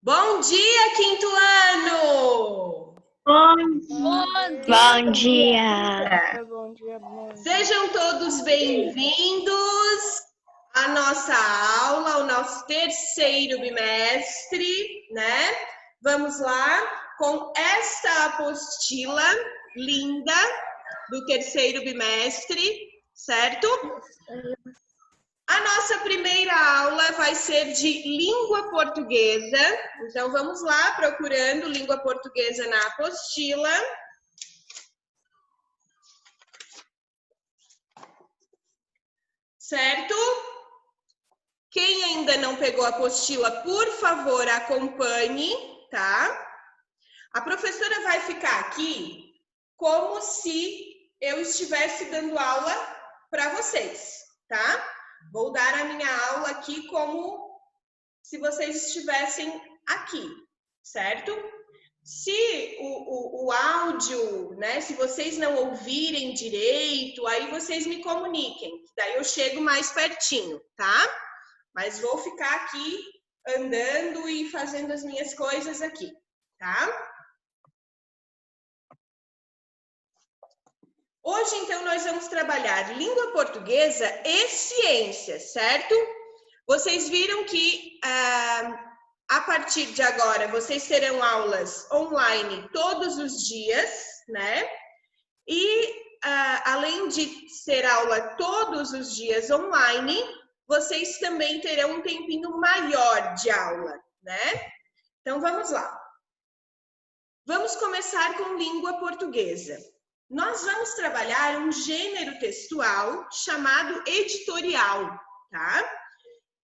Bom dia, quinto ano! Bom dia! Bom dia. Sejam todos bem-vindos à nossa aula, ao nosso terceiro bimestre, né? Vamos lá com esta apostila linda do terceiro bimestre, certo? A nossa primeira aula vai ser de língua portuguesa. Então, vamos lá procurando língua portuguesa na apostila. Certo? Quem ainda não pegou a apostila, por favor, acompanhe, tá? A professora vai ficar aqui como se eu estivesse dando aula para vocês, tá? Vou dar a minha aula aqui como se vocês estivessem aqui, certo? Se o áudio, né, se vocês não ouvirem direito, aí vocês me comuniquem, daí eu chego mais pertinho, tá? Mas vou ficar aqui andando e fazendo as minhas coisas aqui, tá? Hoje, então, nós vamos trabalhar língua portuguesa e ciências, certo? Vocês viram que a partir de agora vocês terão aulas online todos os dias, né? E além de ser aula todos os dias online, vocês também terão um tempinho maior de aula, né? Então vamos lá. Vamos começar com língua portuguesa. Nós vamos trabalhar um gênero textual chamado editorial, tá?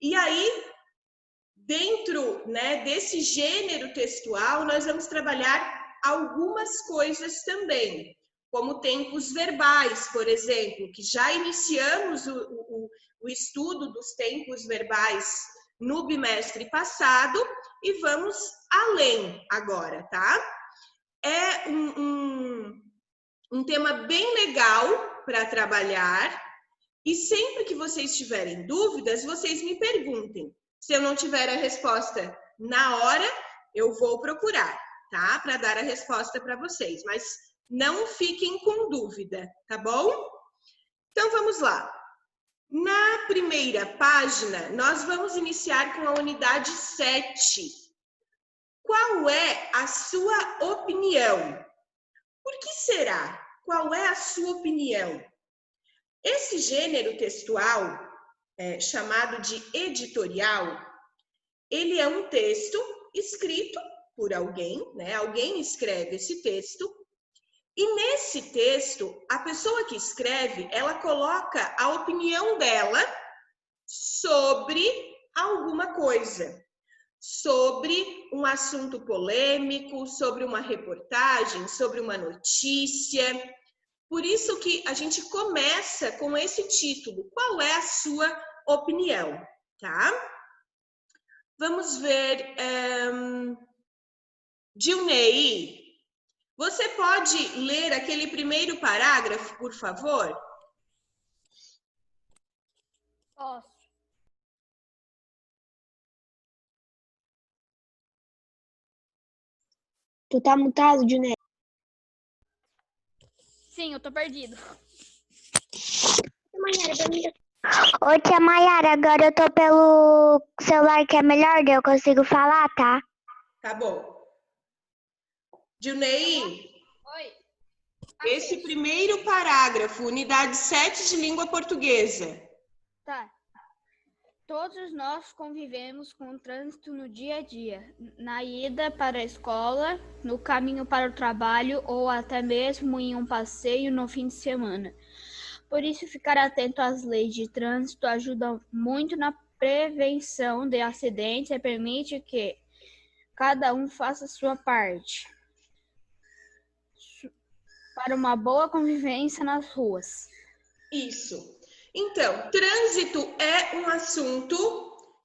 E aí, dentro, né, desse gênero textual, nós vamos trabalhar algumas coisas também, como tempos verbais, por exemplo, que já iniciamos o estudo dos tempos verbais no bimestre passado e vamos além agora, tá? É um tema bem legal para trabalhar e sempre que vocês tiverem dúvidas, vocês me perguntem. Se eu não tiver a resposta na hora, eu vou procurar, tá? Para dar a resposta para vocês, mas não fiquem com dúvida, tá bom? Então vamos lá. Na primeira página, nós vamos iniciar com a unidade 7. Qual é a sua opinião? Por que será? Qual é a sua opinião? Esse gênero textual, chamado de editorial, ele é um texto escrito por alguém, né? Alguém escreve esse texto, e nesse texto, a pessoa que escreve, ela coloca a opinião dela sobre alguma coisa, sobre um assunto polêmico, sobre uma reportagem, sobre uma notícia. Por isso que a gente começa com esse título. Qual é a sua opinião, tá? Vamos ver. Dilnei, você pode ler aquele primeiro parágrafo, por favor? Posso. Tu tá mutado, Juné? Sim, eu tô perdido. Oi, tia Mayara, agora eu tô pelo celular que é melhor, daí eu consigo falar, tá? Tá bom. Dilnei, Oi. esse primeiro parágrafo, unidade 7 de língua portuguesa. Tá. Todos nós convivemos com o trânsito no dia a dia, na ida para a escola, no caminho para o trabalho ou até mesmo em um passeio no fim de semana. Por isso, ficar atento às leis de trânsito ajuda muito na prevenção de acidentes e permite que cada um faça a sua parte para uma boa convivência nas ruas. Isso. Então, trânsito é um assunto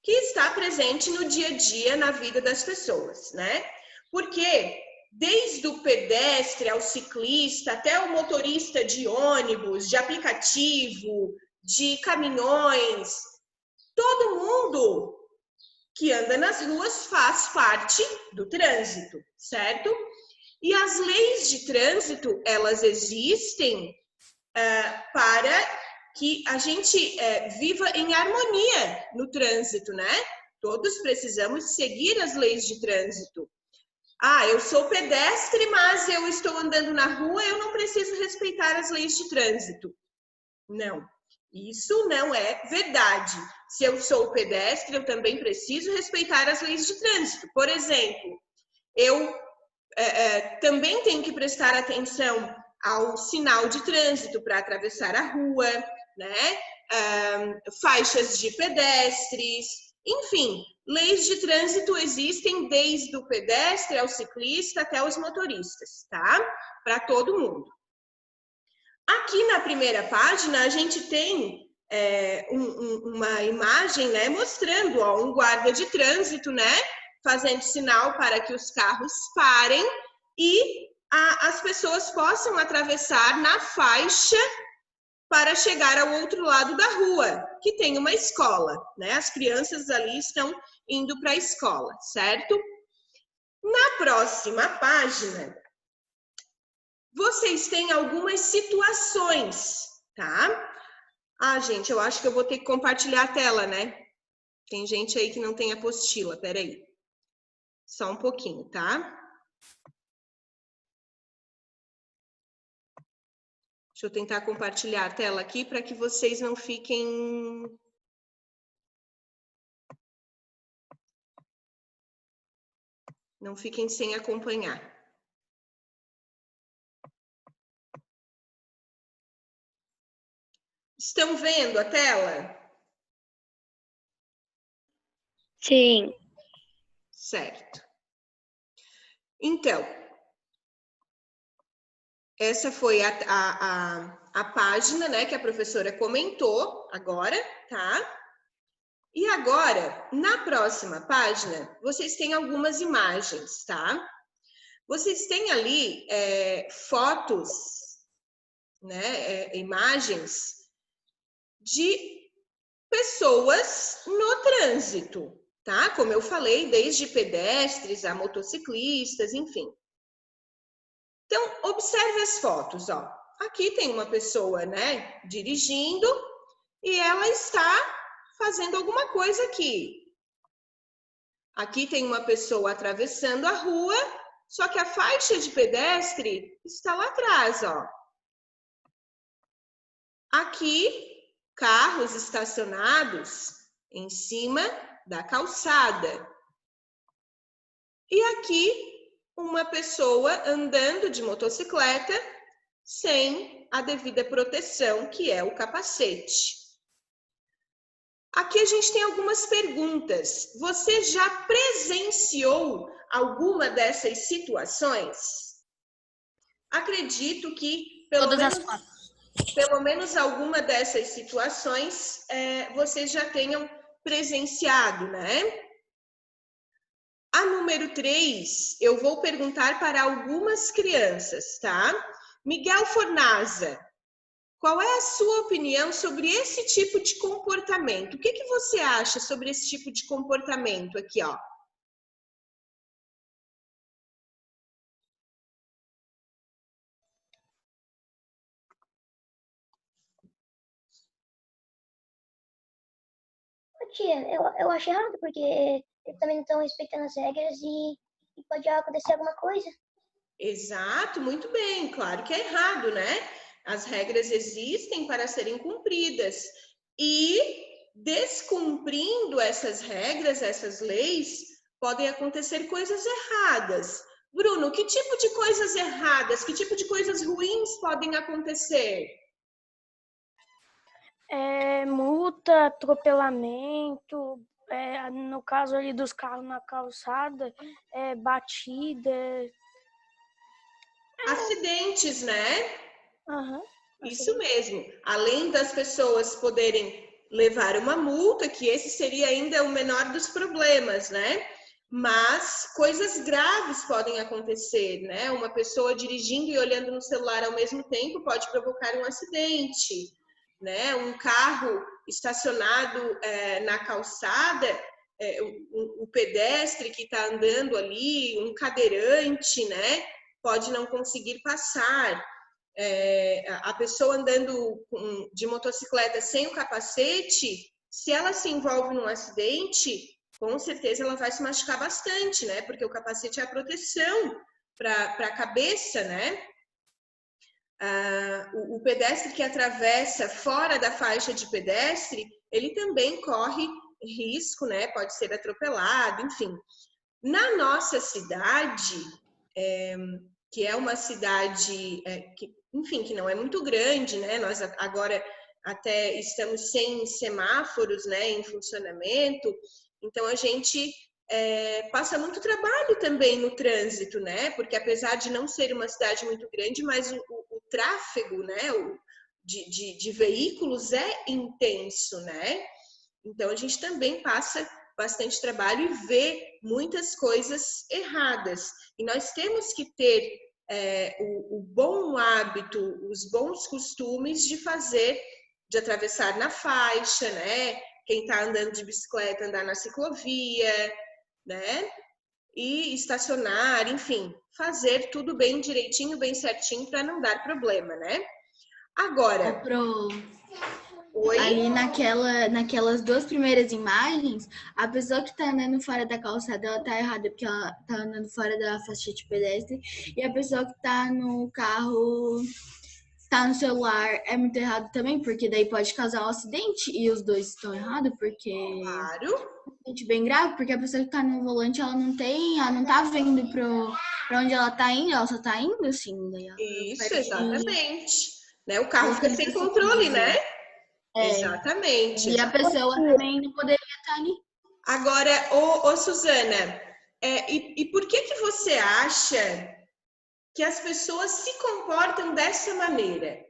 que está presente no dia a dia na vida das pessoas, né? Porque desde o pedestre ao ciclista, até o motorista de ônibus, de aplicativo, de caminhões, todo mundo que anda nas ruas faz parte do trânsito, certo? E as leis de trânsito, elas existem para que a gente viva em harmonia no trânsito, né? Todos precisamos seguir as leis de trânsito. Ah, eu sou pedestre, mas eu estou andando na rua, eu não preciso respeitar as leis de trânsito. Não, isso não é verdade. Se eu sou pedestre, eu também preciso respeitar as leis de trânsito. Por exemplo, eu também tenho que prestar atenção ao sinal de trânsito para atravessar a rua, né? Faixas de pedestres, enfim, leis de trânsito existem desde o pedestre ao ciclista até os motoristas, tá? Para todo mundo. Aqui na primeira página a gente tem uma imagem, né, mostrando um guarda de trânsito, né, fazendo sinal para que os carros parem e as pessoas possam atravessar na faixa para chegar ao outro lado da rua, que tem uma escola, né? As crianças ali estão indo para a escola, certo? Na próxima página, vocês têm algumas situações, tá? Ah, gente, eu acho que eu vou ter que compartilhar a tela, né? Tem gente aí que não tem apostila, peraí. Só um pouquinho, tá? Deixa eu tentar compartilhar a tela aqui para que vocês não fiquem... Não fiquem sem acompanhar. Estão vendo a tela? Sim. Certo. Então, essa foi a página, né, que a professora comentou agora, tá? E agora, na próxima página, vocês têm algumas imagens, tá? Vocês têm ali fotos, né, imagens de pessoas no trânsito, tá? Como eu falei, desde pedestres a motociclistas, enfim. Então, observe as fotos, ó. Aqui tem uma pessoa, né, dirigindo e ela está fazendo alguma coisa aqui. Aqui tem uma pessoa atravessando a rua, só que a faixa de pedestre está lá atrás, ó. Aqui, carros estacionados em cima da calçada. E aqui, uma pessoa andando de motocicleta sem a devida proteção, que é o capacete. Aqui a gente tem algumas perguntas. Você já presenciou alguma dessas situações? Acredito que pelo menos alguma dessas situações vocês já tenham presenciado, né? A número 3, eu vou perguntar para algumas crianças, tá? Miguel Fornaza, qual é a sua opinião sobre esse tipo de comportamento? O que você acha sobre esse tipo de comportamento aqui, ó? Tia, eu acho errado, porque eles também não estão respeitando as regras e pode acontecer alguma coisa. Exato, muito bem, claro que é errado, né? As regras existem para serem cumpridas e descumprindo essas regras, essas leis, podem acontecer coisas erradas. Bruno, que tipo de coisas erradas, que tipo de coisas ruins podem acontecer? Multa, atropelamento, no caso ali dos carros na calçada, batida. Acidentes, né? Uhum. Isso mesmo. Além das pessoas poderem levar uma multa, que esse seria ainda o menor dos problemas, né? Mas coisas graves podem acontecer, né? Uma pessoa dirigindo e olhando no celular ao mesmo tempo pode provocar um acidente, né? Um carro estacionado na calçada o pedestre que está andando ali, um cadeirante, né? Pode não conseguir passar. A pessoa andando de motocicleta sem o capacete, se ela se envolve num acidente, com certeza ela vai se machucar bastante, né? Porque o capacete é a proteção para a cabeça, né? O pedestre que atravessa fora da faixa de pedestre, ele também corre risco, né? Pode ser atropelado, enfim. Na nossa cidade, que é uma cidade que não é muito grande, né? Nós agora até estamos sem semáforos, né, em funcionamento, então a gente passa muito trabalho também no trânsito, né? Porque apesar de não ser uma cidade muito grande, mas o tráfego, né, de veículos é intenso, né? Então a gente também passa bastante trabalho e vê muitas coisas erradas. E nós temos que ter o bom hábito, os bons costumes de atravessar na faixa, né? Quem está andando de bicicleta, andar na ciclovia, né? E estacionar, enfim, fazer tudo bem direitinho, bem certinho, para não dar problema, né? Agora, oi? Ali naquelas duas primeiras imagens, a pessoa que tá andando fora da calçada, ela tá errada, porque ela tá andando fora da faixa de pedestre, e a pessoa que tá no carro, tá no celular, é muito errado também, porque daí pode causar um acidente, e os dois estão errados, porque Claro. é um acidente bem grave, porque a pessoa que tá no volante, ela não tá vendo pra onde ela tá indo, ela só tá indo assim, daí ela Isso, exatamente. Né? O carro fica sem precisa controle, dizer. né? Exatamente. E a pessoa também não poderia estar ali. Agora, Suzana, e por que você acha que as pessoas se comportam dessa maneira?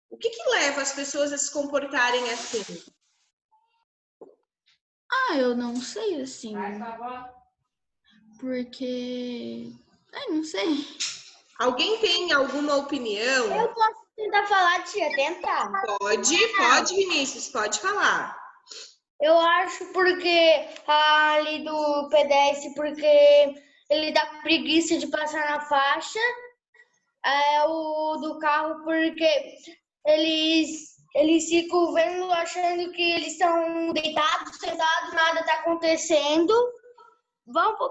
O que leva as pessoas a se comportarem assim? Eu não sei, assim. Porque... não sei. Alguém tem alguma opinião? Eu posso tentar falar, tia, tentar. Pode, Vinícius, pode falar. Eu acho porque ali do pedestre, porque ele dá preguiça de passar na faixa. O do carro, porque eles ficam vendo, achando que eles estão deitados, sentados, nada está acontecendo. Vamos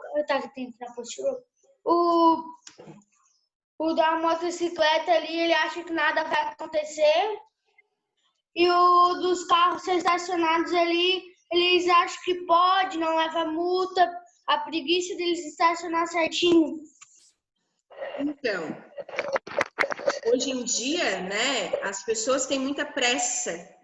tentar postura. O da motocicleta ali, ele acha que nada vai acontecer. E o dos carros estacionados ali, eles acham que pode, não leva multa. A preguiça deles estacionar certinho. Então, hoje em dia, né, as pessoas têm muita pressa,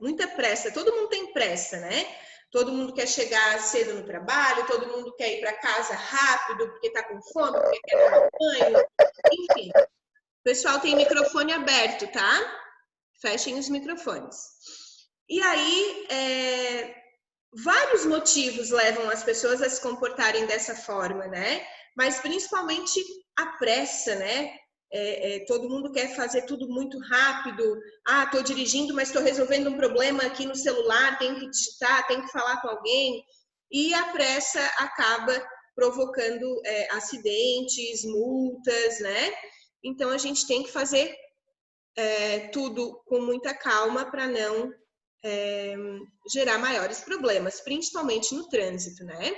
todo mundo tem pressa, né? Todo mundo quer chegar cedo no trabalho, todo mundo quer ir para casa rápido, porque tá com fome, porque quer tomar banho, enfim. O pessoal tem microfone aberto, tá? Fechem os microfones. E aí, vários motivos levam as pessoas a se comportarem dessa forma, né? Mas principalmente a pressa, né? Todo mundo quer fazer tudo muito rápido. Tô dirigindo, mas estou resolvendo um problema aqui no celular, tenho que digitar, tenho que falar com alguém. E a pressa acaba provocando acidentes, multas, né? Então, a gente tem que fazer tudo com muita calma para não gerar maiores problemas, principalmente no trânsito, né?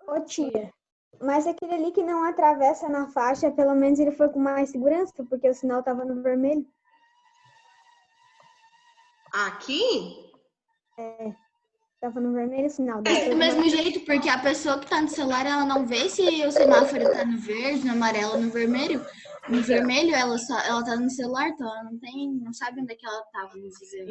Ô tia, mas aquele ali que não atravessa na faixa, pelo menos ele foi com mais segurança, porque o sinal estava no vermelho. Aqui? Estava no vermelho o sinal. Do mesmo jeito, porque a pessoa que tá no celular, ela não vê se o semáforo tá no verde, no amarelo, no vermelho. No vermelho, ela tá no celular, então ela não sabe onde é que ela tá, vamos dizer.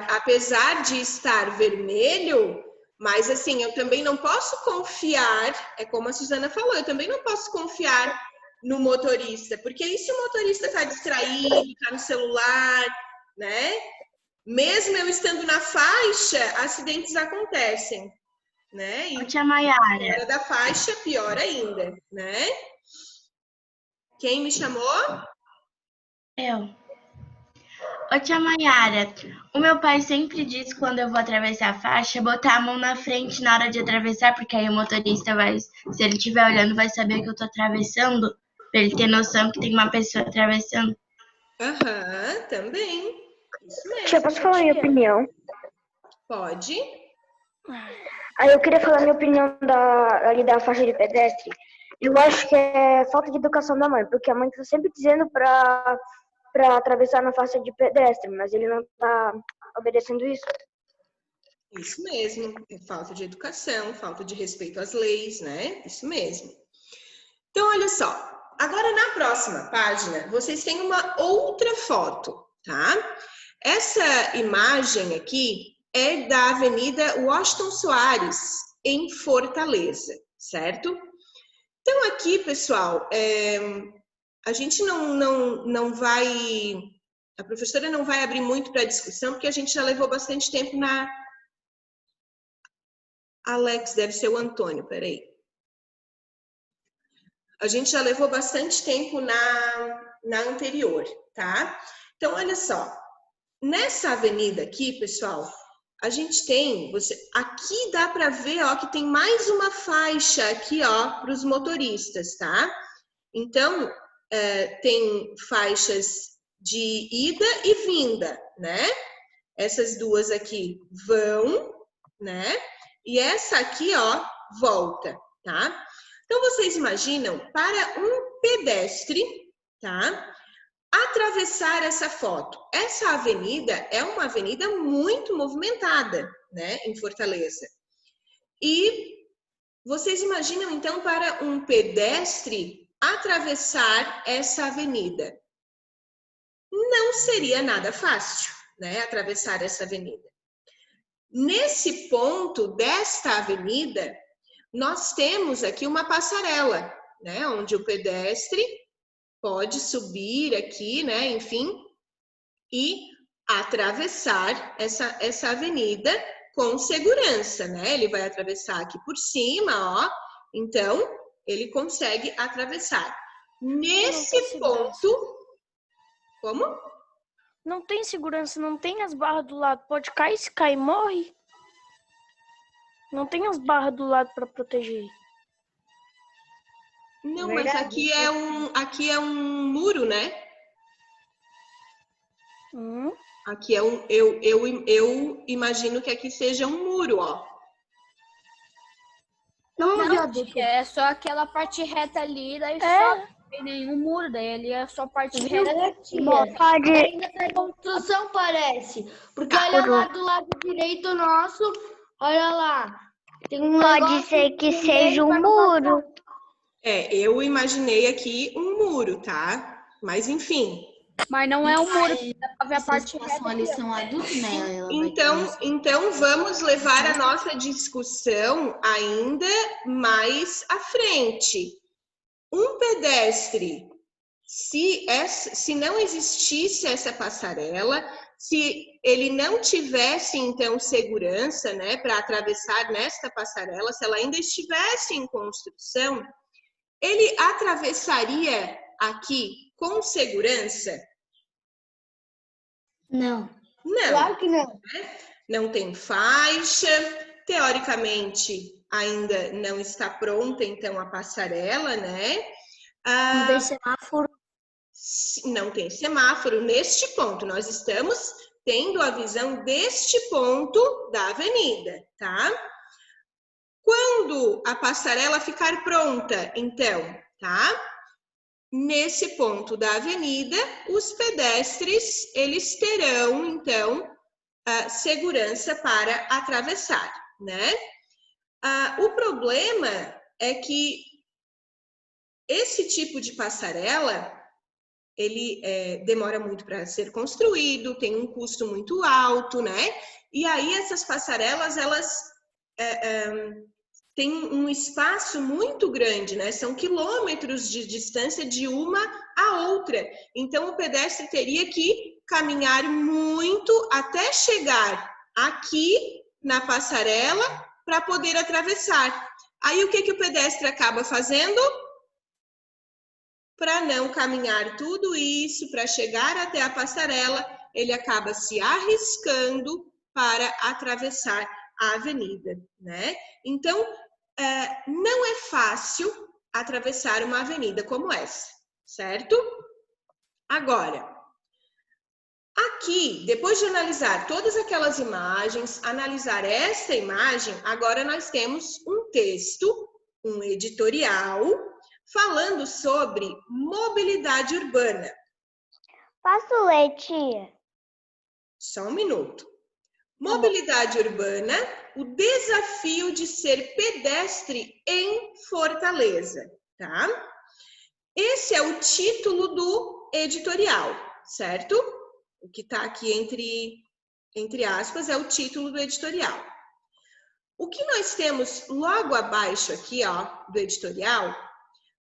Apesar de estar vermelho, mas assim, eu também não posso confiar, como a Suzana falou, eu também não posso confiar no motorista, porque e se o motorista tá distraído, tá no celular, né? Mesmo eu estando na faixa, acidentes acontecem, né? E Tia Maiara. fora da faixa, pior ainda, né? Quem me chamou? Eu. Ô, tia Mayara, o meu pai sempre diz que quando eu vou atravessar a faixa, botar a mão na frente na hora de atravessar, porque aí o motorista vai, se ele estiver olhando, vai saber que eu tô atravessando, pra ele ter noção que tem uma pessoa atravessando. Aham, também. Isso Tia, mesmo. posso falar minha opinião? Pode. Aí eu queria falar minha opinião ali da faixa de pedestre. Eu acho que é falta de educação da mãe, porque a mãe tá sempre dizendo pra atravessar na faixa de pedestre, mas ele não tá obedecendo isso. Isso mesmo. É falta de educação, falta de respeito às leis, né? Isso mesmo. Então, olha só. Agora, na próxima página, vocês têm uma outra foto, tá? Essa imagem aqui é da Avenida Washington Soares, em Fortaleza, certo? Então, aqui, pessoal, a gente não vai... A professora não vai abrir muito para discussão, porque a gente já levou bastante tempo na... Alex, deve ser o Antônio, peraí. A gente já levou bastante tempo na anterior, tá? Então, olha só. Nessa avenida aqui, pessoal, a gente tem... aqui dá para ver, ó, que tem mais uma faixa aqui, ó, para os motoristas, tá? Então, tem faixas de ida e vinda, né? Essas duas aqui vão, né? E essa aqui, ó, volta, tá? Então, vocês imaginam, para um pedestre, tá? Atravessar essa foto. Essa avenida é uma avenida muito movimentada, né? Em Fortaleza. E vocês imaginam, então, para um pedestre atravessar essa avenida? Não seria nada fácil, né? Atravessar essa avenida. Nesse ponto desta avenida, nós temos aqui uma passarela, né? Onde o pedestre pode subir aqui, né? Enfim, e atravessar essa avenida com segurança, né? Ele vai atravessar aqui por cima, ó. Então, ele consegue atravessar. Nesse ponto... Como? Não tem segurança, não tem as barras do lado. Pode cair, se cair, morre. Não tem as barras do lado para proteger. Não, Verdade. mas aqui é um muro, né? Aqui é eu imagino que aqui seja um muro, ó. Não, É só aquela parte reta ali, daí só não tem nenhum muro, daí ali é só parte reta. Pode. Ainda tem construção, parece. Porque olha lá do lado direito nosso, olha lá. Tem um Pode negócio ser que no seja meio um pra muro. Eu imaginei aqui um muro, tá? Mas enfim. Mas não é um muro, dá pra ver a parte Vocês passam a lição adulta, né? Ela vai Então vamos levar a nossa discussão ainda mais à frente. Um pedestre, se não existisse essa passarela, se ele não tivesse, então, segurança, né, para atravessar nesta passarela, se ela ainda estivesse em construção, ele atravessaria aqui com segurança? Não. Não. Claro que não. Não tem faixa, teoricamente ainda não está pronta, então, a passarela, né? Não tem semáforo. Não tem semáforo neste ponto. Nós estamos tendo a visão deste ponto da avenida, tá? Quando a passarela ficar pronta, então, tá? Nesse ponto da avenida, os pedestres, eles terão, então, segurança para atravessar, né? O problema é que esse tipo de passarela, ele demora muito para ser construído, tem um custo muito alto, né? E aí essas passarelas, elas têm um espaço muito grande, né? São quilômetros de distância de uma a outra. Então, o pedestre teria que caminhar muito até chegar aqui na passarela para poder atravessar. Aí, o que o pedestre acaba fazendo? Para não caminhar tudo isso, para chegar até a passarela, ele acaba se arriscando para atravessar a avenida, né? Então, não é fácil atravessar uma avenida como essa, certo? Agora, aqui, depois de analisar todas aquelas imagens, analisar esta imagem, agora nós temos um texto, um editorial, falando sobre mobilidade urbana. Posso ler, tia? Só um minuto. Mobilidade urbana, o desafio de ser pedestre em Fortaleza, tá? Esse é o título do editorial, certo? O que está aqui entre aspas é o título do editorial. O que nós temos logo abaixo aqui, ó, do editorial,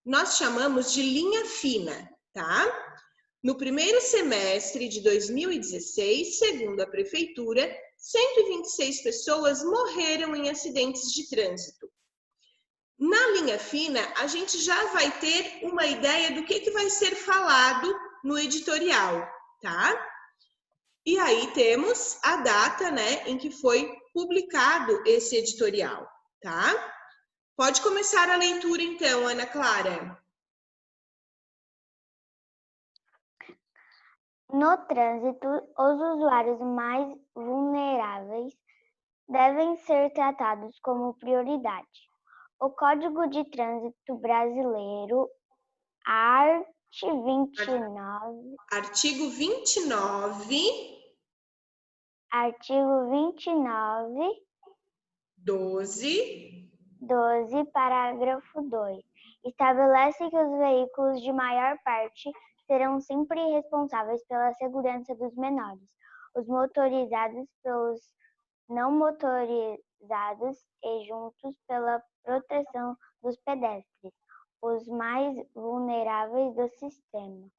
nós chamamos de linha fina, tá? No primeiro semestre de 2016, segundo a prefeitura, 126 pessoas morreram em acidentes de trânsito. Na linha fina, a gente já vai ter uma ideia do que vai ser falado no editorial, tá? E aí temos a data, né, em que foi publicado esse editorial, tá? Pode começar a leitura então, Ana Clara. No trânsito, os usuários mais vulneráveis devem ser tratados como prioridade. O Código de Trânsito Brasileiro, art. 29. Artigo 29. Artigo 29. 12. 12, parágrafo 2. Estabelece que os veículos de maior parte serão sempre responsáveis pela segurança dos menores, os motorizados pelos não motorizados e juntos pela proteção dos pedestres, os mais vulneráveis do sistema.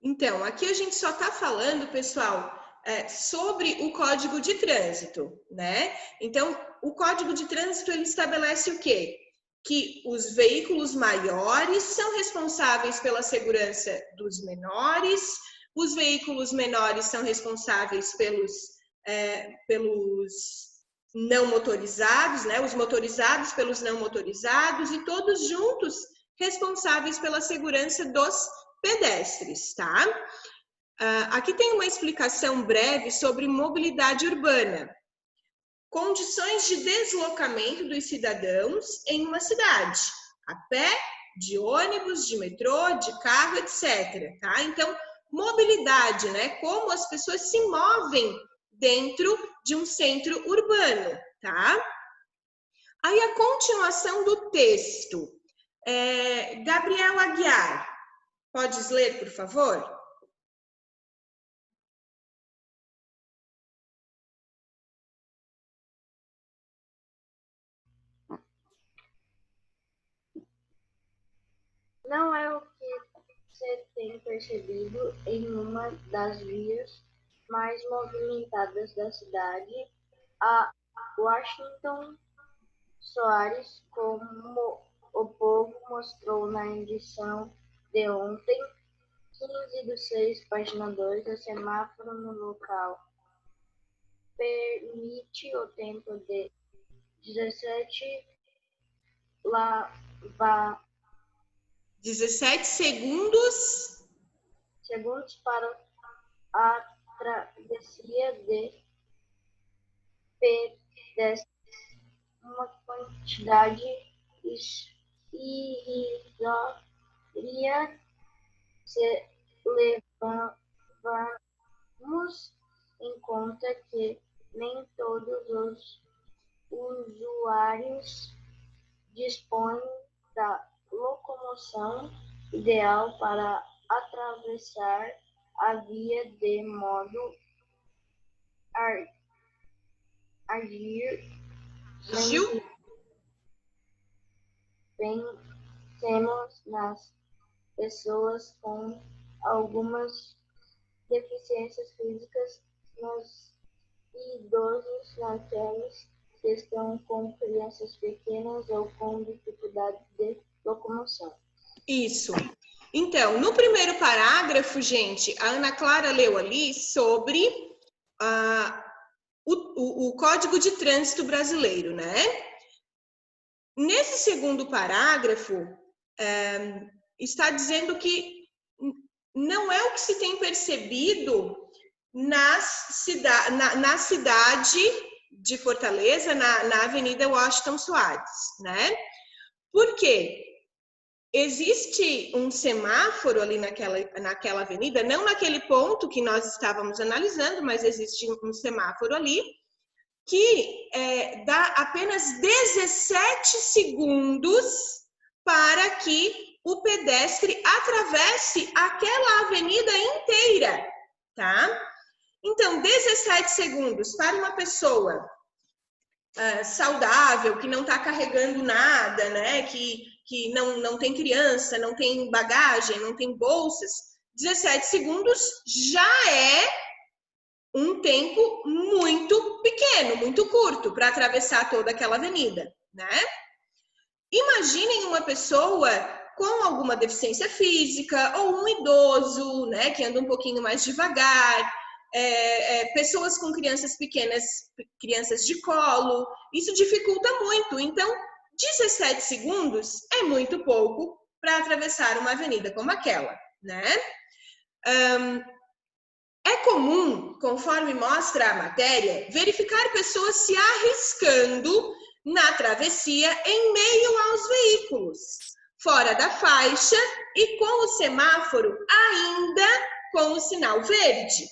Então, aqui a gente só está falando, pessoal, sobre o Código de Trânsito, né? Então, o Código de Trânsito, ele estabelece o quê? Que os veículos maiores são responsáveis pela segurança dos menores, os veículos menores são responsáveis pelos não motorizados, né? Os motorizados pelos não motorizados e todos juntos responsáveis pela segurança dos pedestres, tá? Aqui tem uma explicação breve sobre mobilidade urbana. Condições de deslocamento dos cidadãos em uma cidade, a pé, de ônibus, de metrô, de carro, etc. Tá? Então, mobilidade, né? Como as pessoas se movem dentro de um centro urbano, tá? Aí a continuação do texto. Gabriel Aguiar, podes ler, por favor? Não é o que você tem percebido em uma das vias mais movimentadas da cidade, a Washington Soares, como o povo mostrou na edição de ontem, 15/6, página 2, o semáforo no local permite o tempo de 17 segundos para a travessia de pedestres, uma quantidade irrisória se levamos em conta que nem todos os usuários dispõem da locomoção ideal para atravessar a via de modo agir. Pensemos nas pessoas com algumas deficiências físicas, nos idosos, naqueles que estão com crianças pequenas ou com dificuldade de locomoção. Isso. Então, no primeiro parágrafo, gente, a Ana Clara leu ali sobre o Código de Trânsito Brasileiro, né? Nesse segundo parágrafo, está dizendo que não é o que se tem percebido na cidade de Fortaleza, na Avenida Washington Soares, né? Por quê? Existe um semáforo ali naquela avenida, não naquele ponto que nós estávamos analisando, mas existe um semáforo ali que dá apenas 17 segundos para que o pedestre atravesse aquela avenida inteira, tá? Então, 17 segundos para uma pessoa saudável, que não está carregando nada, né? Que não tem criança, não tem bagagem, não tem bolsas, 17 segundos já é um tempo muito pequeno, muito curto para atravessar toda aquela avenida, né? Imaginem uma pessoa com alguma deficiência física ou um idoso, né, que anda um pouquinho mais devagar, pessoas com crianças pequenas, crianças de colo, isso dificulta muito. Então, 17 segundos é muito pouco para atravessar uma avenida como aquela, né? É comum, conforme mostra a matéria, verificar pessoas se arriscando na travessia em meio aos veículos, fora da faixa e com o semáforo ainda com o sinal verde.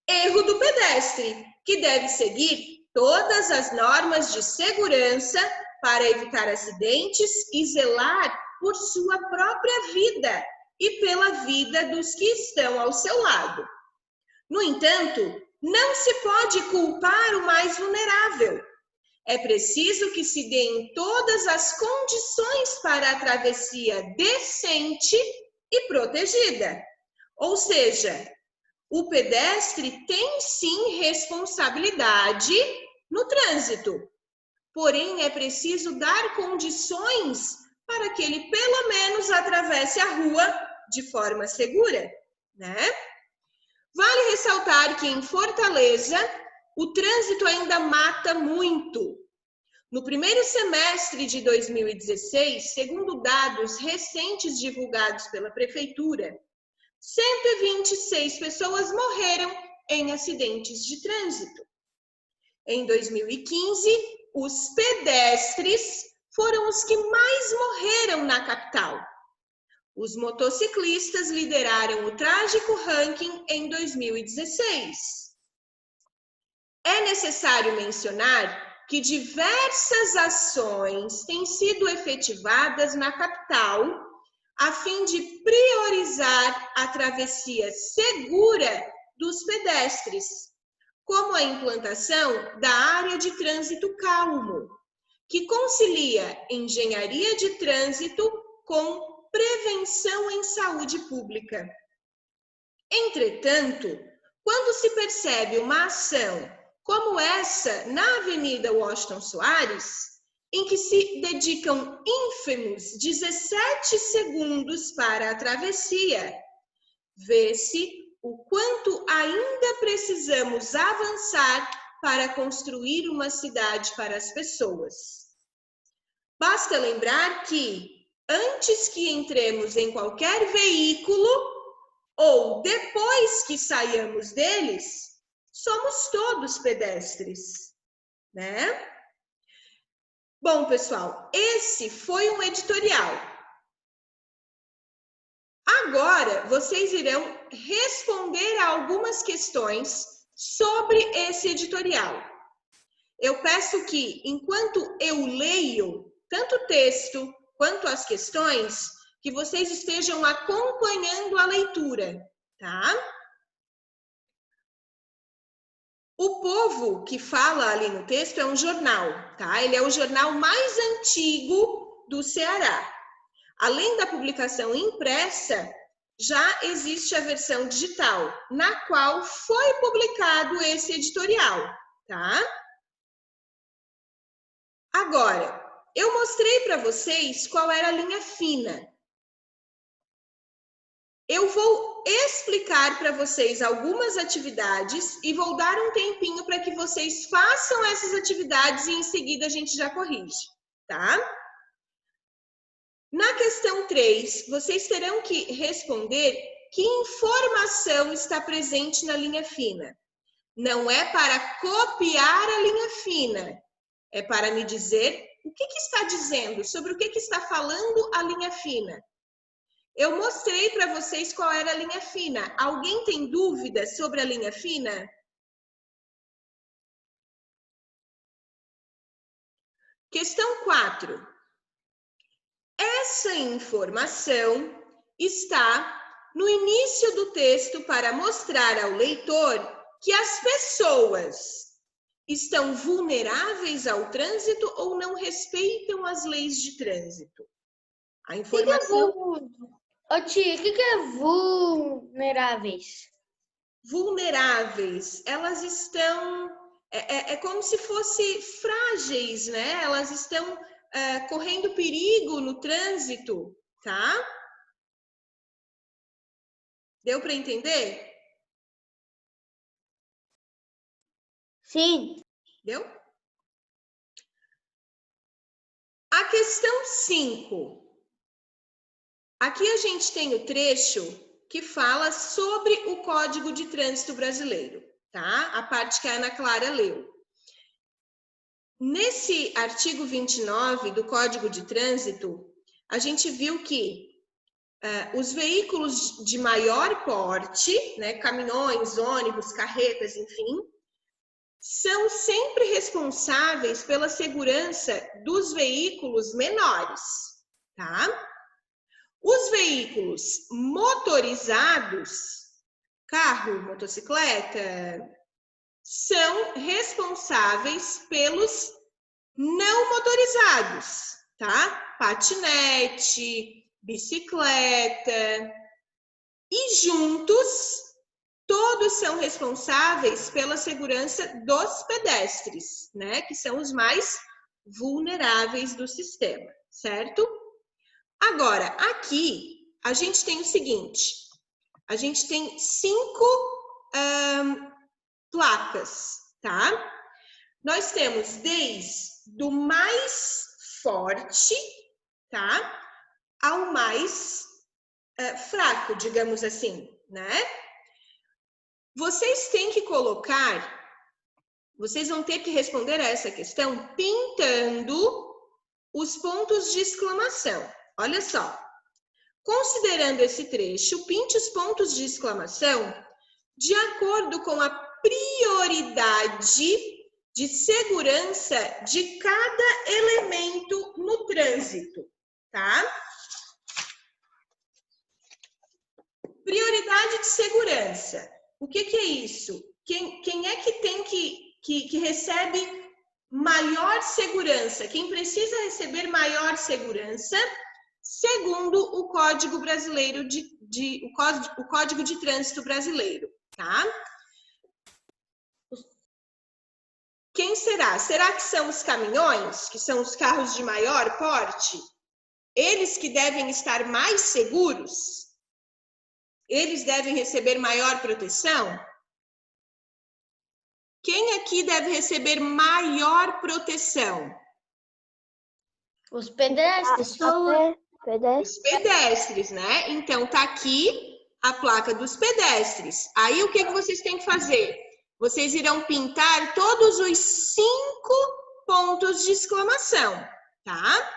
Erro do pedestre, que deve seguir todas as normas de segurança para evitar acidentes e zelar por sua própria vida e pela vida dos que estão ao seu lado. No entanto, não se pode culpar o mais vulnerável. É preciso que se deem todas as condições para a travessia decente e protegida. Ou seja, o pedestre tem sim responsabilidade no trânsito, porém é preciso dar condições para que ele pelo menos atravesse a rua de forma segura, né? Vale ressaltar que em Fortaleza o trânsito ainda mata muito. No primeiro semestre de 2016, segundo dados recentes divulgados pela Prefeitura, 126 pessoas morreram em acidentes de trânsito. Em 2015, os pedestres foram os que mais morreram na capital. Os motociclistas lideraram o trágico ranking em 2016. É necessário mencionar que diversas ações têm sido efetivadas na capital a fim de priorizar a travessia segura dos pedestres, como a implantação da área de trânsito calmo, que concilia engenharia de trânsito com prevenção em saúde pública. Entretanto, quando se percebe uma ação como essa na Avenida Washington Soares, em que se dedicam ínfimos 17 segundos para a travessia, vê-se o quanto ainda precisamos avançar para construir uma cidade para as pessoas. Basta lembrar que, antes que entremos em qualquer veículo ou depois que saiamos deles, somos todos pedestres, né? Bom, pessoal, esse foi um editorial. Agora, vocês irão responder a algumas questões sobre esse editorial. Eu peço que, enquanto eu leio tanto o texto quanto as questões, que vocês estejam acompanhando a leitura, tá? O Povo, que fala ali no texto, é um jornal, tá? Ele é o jornal mais antigo do Ceará. Além da publicação impressa, já existe a versão digital, na qual foi publicado esse editorial, tá? Agora, eu mostrei para vocês qual era a linha fina. Eu vou explicar para vocês algumas atividades e vou dar um tempinho para que vocês façam essas atividades e em seguida a gente já corrige, tá? Na questão 3, vocês terão que responder que informação está presente na linha fina. Não é para copiar a linha fina, é para me dizer o que está dizendo, sobre o que está falando a linha fina. Eu mostrei para vocês qual era a linha fina. Alguém tem dúvidas sobre a linha fina? Questão 4. Essa informação está no início do texto para mostrar ao leitor que as pessoas estão vulneráveis ao trânsito ou não respeitam as leis de trânsito. A informação... Ô tia, o que é vulneráveis? Vulneráveis, elas estão... É como se fossem frágeis, né? Elas estão correndo perigo no trânsito, tá? Deu para entender? Sim. Deu? A questão 5. Aqui a gente tem o trecho que fala sobre o Código de Trânsito Brasileiro, tá? A parte que a Ana Clara leu. Nesse artigo 29 do Código de Trânsito, a gente viu que os veículos de maior porte, né, caminhões, ônibus, carretas, enfim, são sempre responsáveis pela segurança dos veículos menores, tá? Os veículos motorizados, carro, motocicleta, são responsáveis pelos não motorizados, tá? Patinete, bicicleta. E juntos, todos são responsáveis pela segurança dos pedestres, né? Que são os mais vulneráveis do sistema, certo? Agora, aqui, a gente tem o seguinte. A gente tem 5 placas, tá? Nós temos desde o mais forte, tá? Ao mais fraco, digamos assim, né? Vocês têm que colocar, vocês vão ter que responder a essa questão pintando os pontos de exclamação. Olha só. Considerando esse trecho, pinte os pontos de exclamação de acordo com a prioridade de segurança de cada elemento no trânsito, tá? Prioridade de segurança. O que é isso? Quem é que tem que recebe maior segurança? Quem precisa receber maior segurança, segundo o Código Brasileiro o Código de Trânsito Brasileiro, tá? Quem será? Será que são os caminhões, que são os carros de maior porte? Eles que devem estar mais seguros? Eles devem receber maior proteção? Quem aqui deve receber maior proteção? Os pedestres. Os pedestres, né? Então, tá aqui a placa dos pedestres. Aí, o que vocês têm que fazer? Vocês irão pintar todos os 5 pontos de exclamação, tá?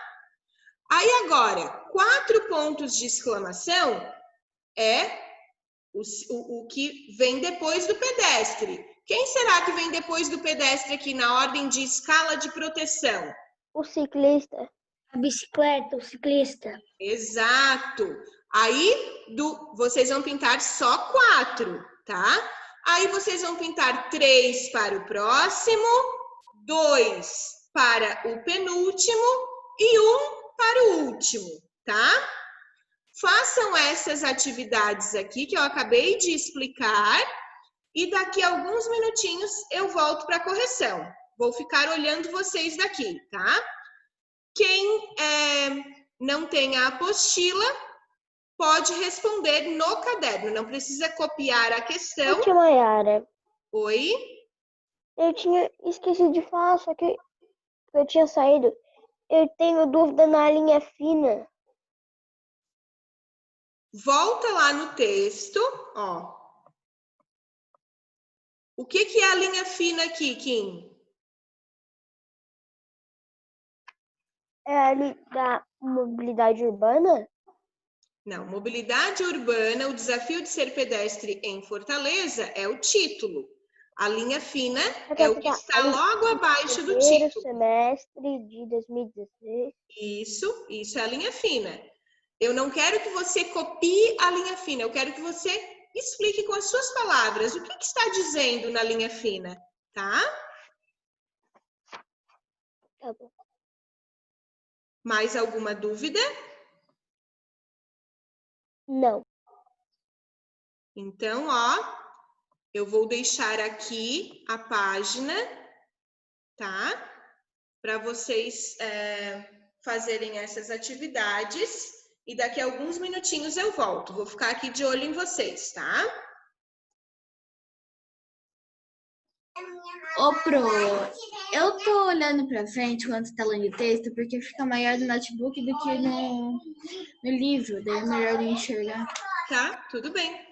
Aí, agora, 4 pontos de exclamação é o que vem depois do pedestre. Quem será que vem depois do pedestre aqui na ordem de escala de proteção? O ciclista. A bicicleta, o ciclista. Exato. Aí, vocês vão pintar só 4, tá? Aí, vocês vão pintar 3 para o próximo, 2 para o penúltimo e 1 para o último, tá? Façam essas atividades aqui que eu acabei de explicar e daqui a alguns minutinhos eu volto para a correção. Vou ficar olhando vocês daqui, tá? Quem não tem a apostila, pode responder no caderno, não precisa copiar a questão. Tia Mayara, Oi? eu tinha esquecido de falar, só que eu tinha saído. Eu tenho dúvida na linha fina. Volta lá no texto, ó. O que é a linha fina aqui, Kim? É ali da mobilidade urbana? Não, mobilidade urbana, o desafio de ser pedestre em Fortaleza é o título. A linha fina é o que está logo abaixo do Primeiro título. semestre de 2016. Isso é a linha fina. Eu não quero que você copie a linha fina, eu quero que você explique com as suas palavras o que está dizendo na linha fina, tá? Tá bom. Mais alguma dúvida? Não. Então, ó, eu vou deixar aqui a página, tá? Para vocês fazerem essas atividades. E daqui a alguns minutinhos eu volto. Vou ficar aqui de olho em vocês, tá? Ô, Pro, eu tô olhando pra frente quando tá lendo texto, porque fica maior no notebook do que no livro, daí é melhor de enxergar. Tá, tudo bem.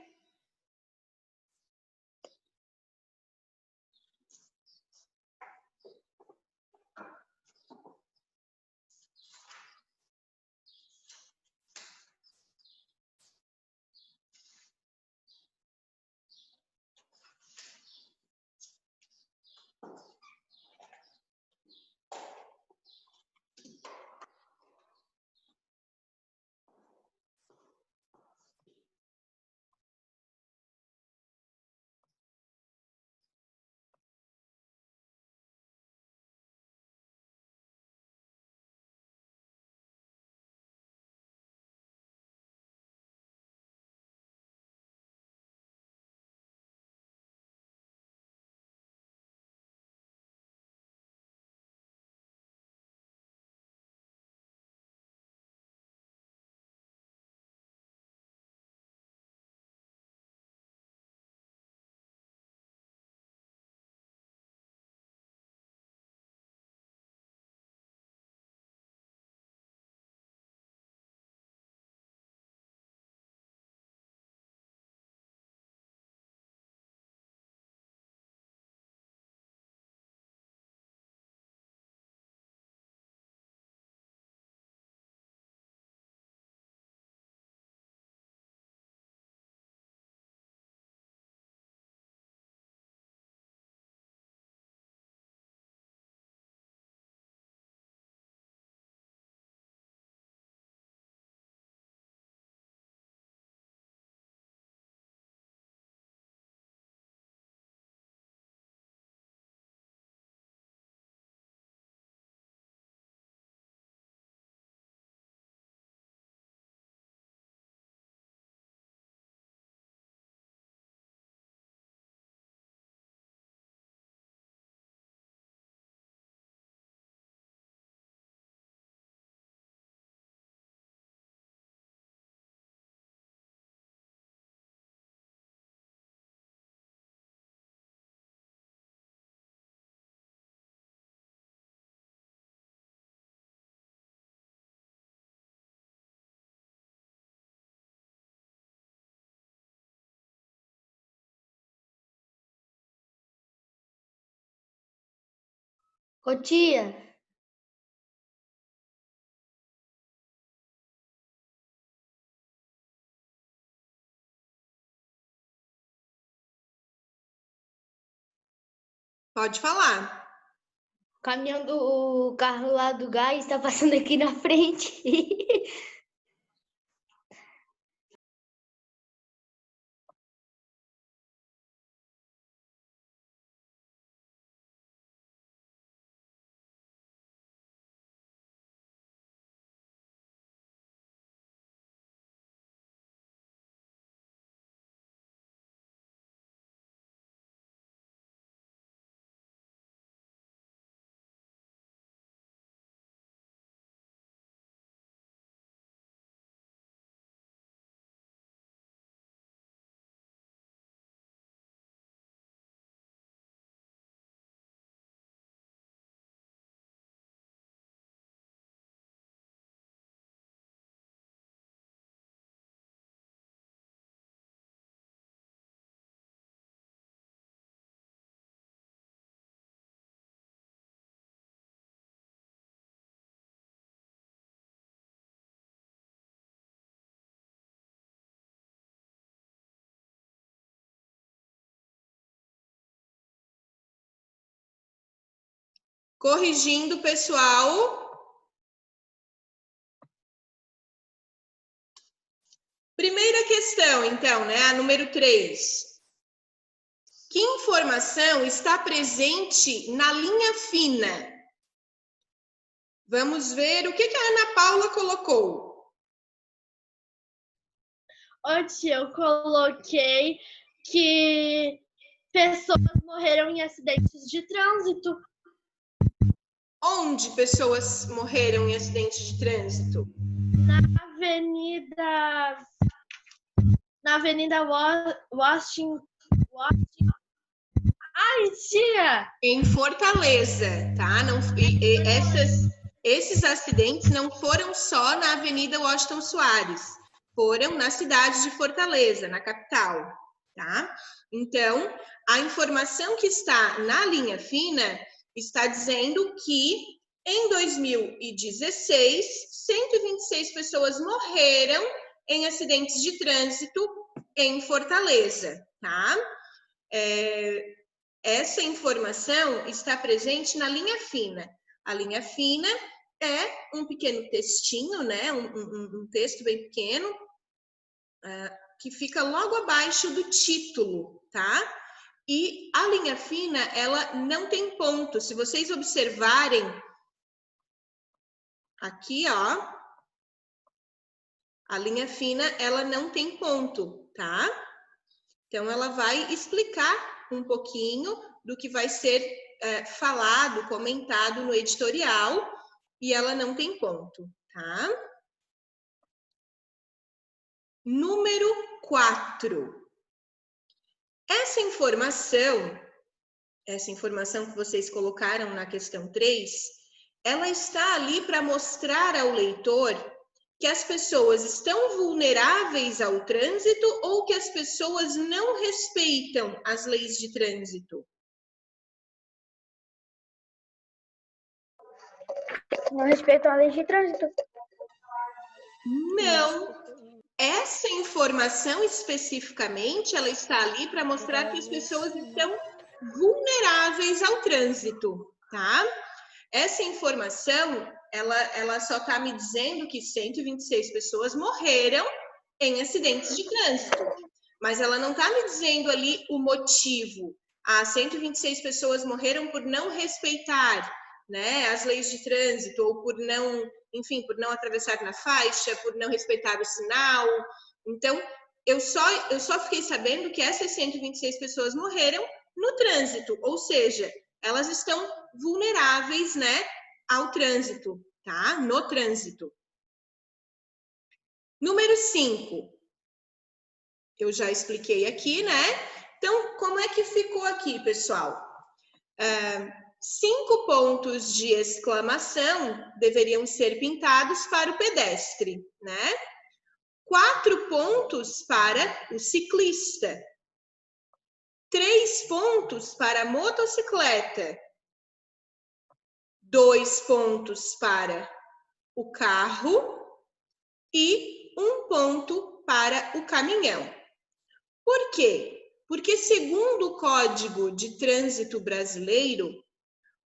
Ô, tia, Pode falar. o carro lá do gás tá passando aqui na frente. Corrigindo, pessoal. Primeira questão, então, né? A número 3. Que informação está presente na linha fina? Vamos ver o que a Ana Paula colocou. Tia, eu coloquei que pessoas morreram em acidentes de trânsito. Onde pessoas morreram em acidentes de trânsito? Na Avenida Washington. Ai, tia! Em Fortaleza, tá? Não, esses acidentes não foram só na Avenida Washington Soares, foram na cidade de Fortaleza, na capital, tá? Então, a informação que está na linha fina está dizendo que em 2016, 126 pessoas morreram em acidentes de trânsito em Fortaleza, tá? Essa informação está presente na linha fina. A linha fina é um pequeno textinho, né? Um texto bem pequeno, que fica logo abaixo do título, tá? E a linha fina, ela não tem ponto. Se vocês observarem aqui, ó, a linha fina, ela não tem ponto, tá? Então, ela vai explicar um pouquinho do que vai ser falado, comentado no editorial, e ela não tem ponto, tá? Número 4. Essa informação que vocês colocaram na questão 3, ela está ali para mostrar ao leitor que as pessoas estão vulneráveis ao trânsito ou que as pessoas não respeitam as leis de trânsito? Não respeitam a lei de trânsito. Não. Essa informação especificamente, ela está ali para mostrar que as pessoas estão vulneráveis ao trânsito, tá? Essa informação, ela só está me dizendo que 126 pessoas morreram em acidentes de trânsito, mas ela não está me dizendo ali o motivo. 126 pessoas morreram por não respeitar, né, as leis de trânsito, ou por não, enfim, por não atravessar na faixa, por não respeitar o sinal. Então, eu só fiquei sabendo que essas 126 pessoas morreram no trânsito, ou seja, elas estão vulneráveis, né, ao trânsito, tá? No trânsito. Número 5. Eu já expliquei aqui, né? Então, como é que ficou aqui, pessoal? 5 pontos de exclamação deveriam ser pintados para o pedestre, né? 4 pontos para o ciclista. 3 pontos para a motocicleta. 2 pontos para o carro e 1 ponto para o caminhão. Por quê? Porque, segundo o Código de Trânsito Brasileiro,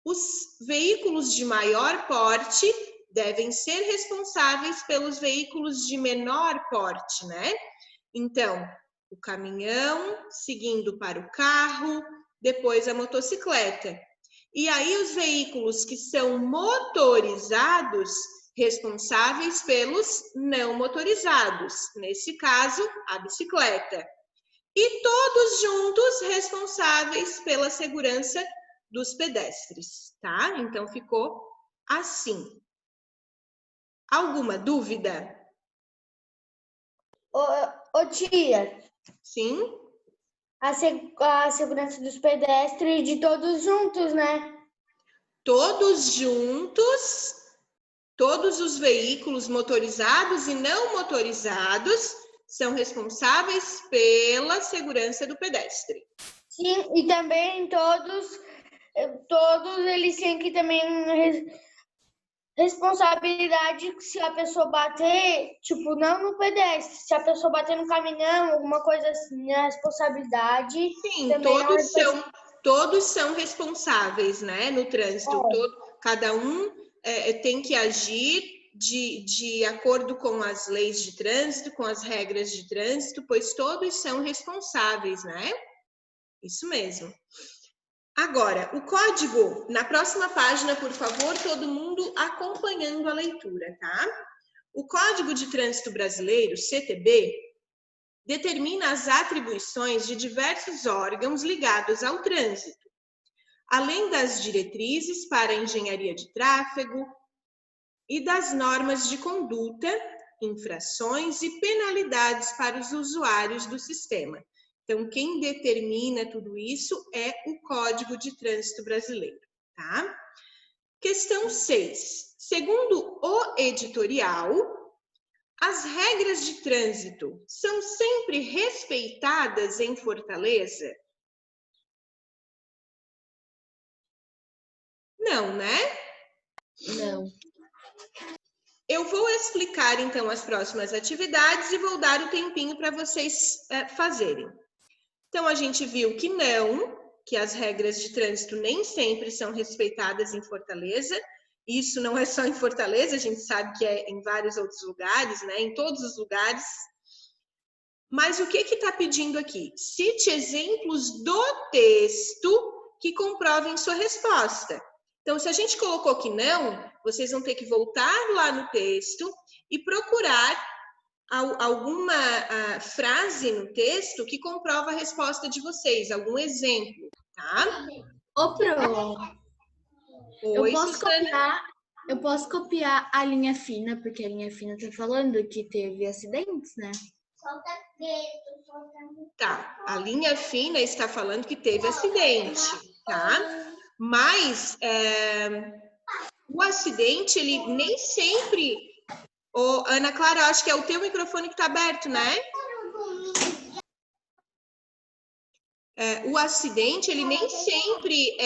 os veículos de maior porte devem ser responsáveis pelos veículos de menor porte, né? Então, o caminhão, seguindo para o carro, depois a motocicleta. E aí os veículos que são motorizados, responsáveis pelos não motorizados, nesse caso, a bicicleta. E todos juntos responsáveis pela segurança dos pedestres, tá? Então, ficou assim. Alguma dúvida? Ô tia. Sim? A segurança dos pedestres de todos juntos, né? Todos juntos, todos os veículos motorizados e não motorizados são responsáveis pela segurança do pedestre. Sim, e também todos eles têm que também responsabilidade se a pessoa bater, tipo, não no pedestre, se a pessoa bater no caminhão, alguma coisa assim, a responsabilidade. Sim, todos são todos são responsáveis, né, no trânsito. Cada um tem que agir de acordo com as leis de trânsito, com as regras de trânsito, pois todos são responsáveis, né? Isso mesmo. Agora, o código, na próxima página, por favor, todo mundo acompanhando a leitura, tá? O Código de Trânsito Brasileiro, CTB, determina as atribuições de diversos órgãos ligados ao trânsito, além das diretrizes para a engenharia de tráfego e das normas de conduta, infrações e penalidades para os usuários do sistema. Então, quem determina tudo isso é o Código de Trânsito Brasileiro, tá? Questão 6. Segundo o editorial, as regras de trânsito são sempre respeitadas em Fortaleza? Não, né? Não. Eu vou explicar, então, as próximas atividades e vou dar o tempinho para vocês fazerem. Então, a gente viu que não, que as regras de trânsito nem sempre são respeitadas em Fortaleza. Isso não é só em Fortaleza, a gente sabe que é em vários outros lugares, né? Em todos os lugares. Mas o que está pedindo aqui? Cite exemplos do texto que comprovem sua resposta. Então, se a gente colocou que não, vocês vão ter que voltar lá no texto e procurar alguma frase no texto que comprova a resposta de vocês, algum exemplo, tá? Ô, Pro, Oi, eu posso copiar a linha fina, porque a linha fina tá falando que teve acidentes, né? Tá, a linha fina está falando que teve acidente, tá? Mas o acidente, ele nem sempre... Ô, Ana Clara, acho que é o teu microfone que está aberto, né? O acidente, ele nem sempre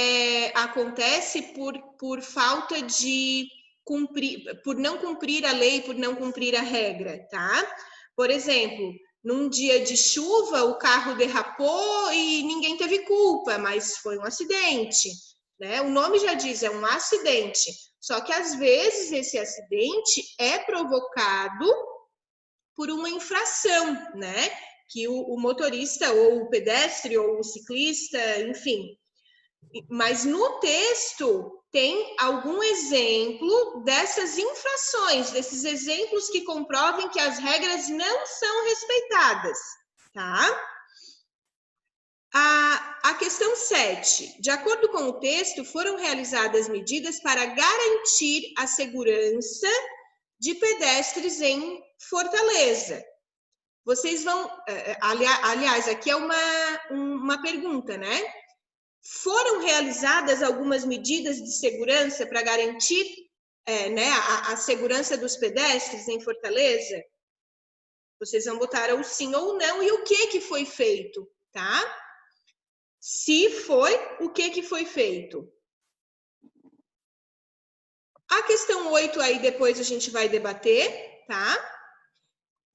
acontece por falta de cumprir, por não cumprir a lei, por não cumprir a regra, tá? Por exemplo, num dia de chuva, o carro derrapou e ninguém teve culpa, mas foi um acidente, né? O nome já diz, é um acidente. Só que, às vezes, esse acidente é provocado por uma infração, né? Que o motorista, ou o pedestre, ou o ciclista, enfim. Mas no texto tem algum exemplo dessas infrações, desses exemplos que comprovem que as regras não são respeitadas, tá? A questão 7. De acordo com o texto, foram realizadas medidas para garantir a segurança de pedestres em Fortaleza. Vocês vão... Aliás, aqui é uma pergunta, né? Foram realizadas algumas medidas de segurança para garantir a segurança dos pedestres em Fortaleza? Vocês vão botar o sim ou não e o que foi feito, tá? Se foi, o que foi feito? A questão 8 aí depois a gente vai debater, tá?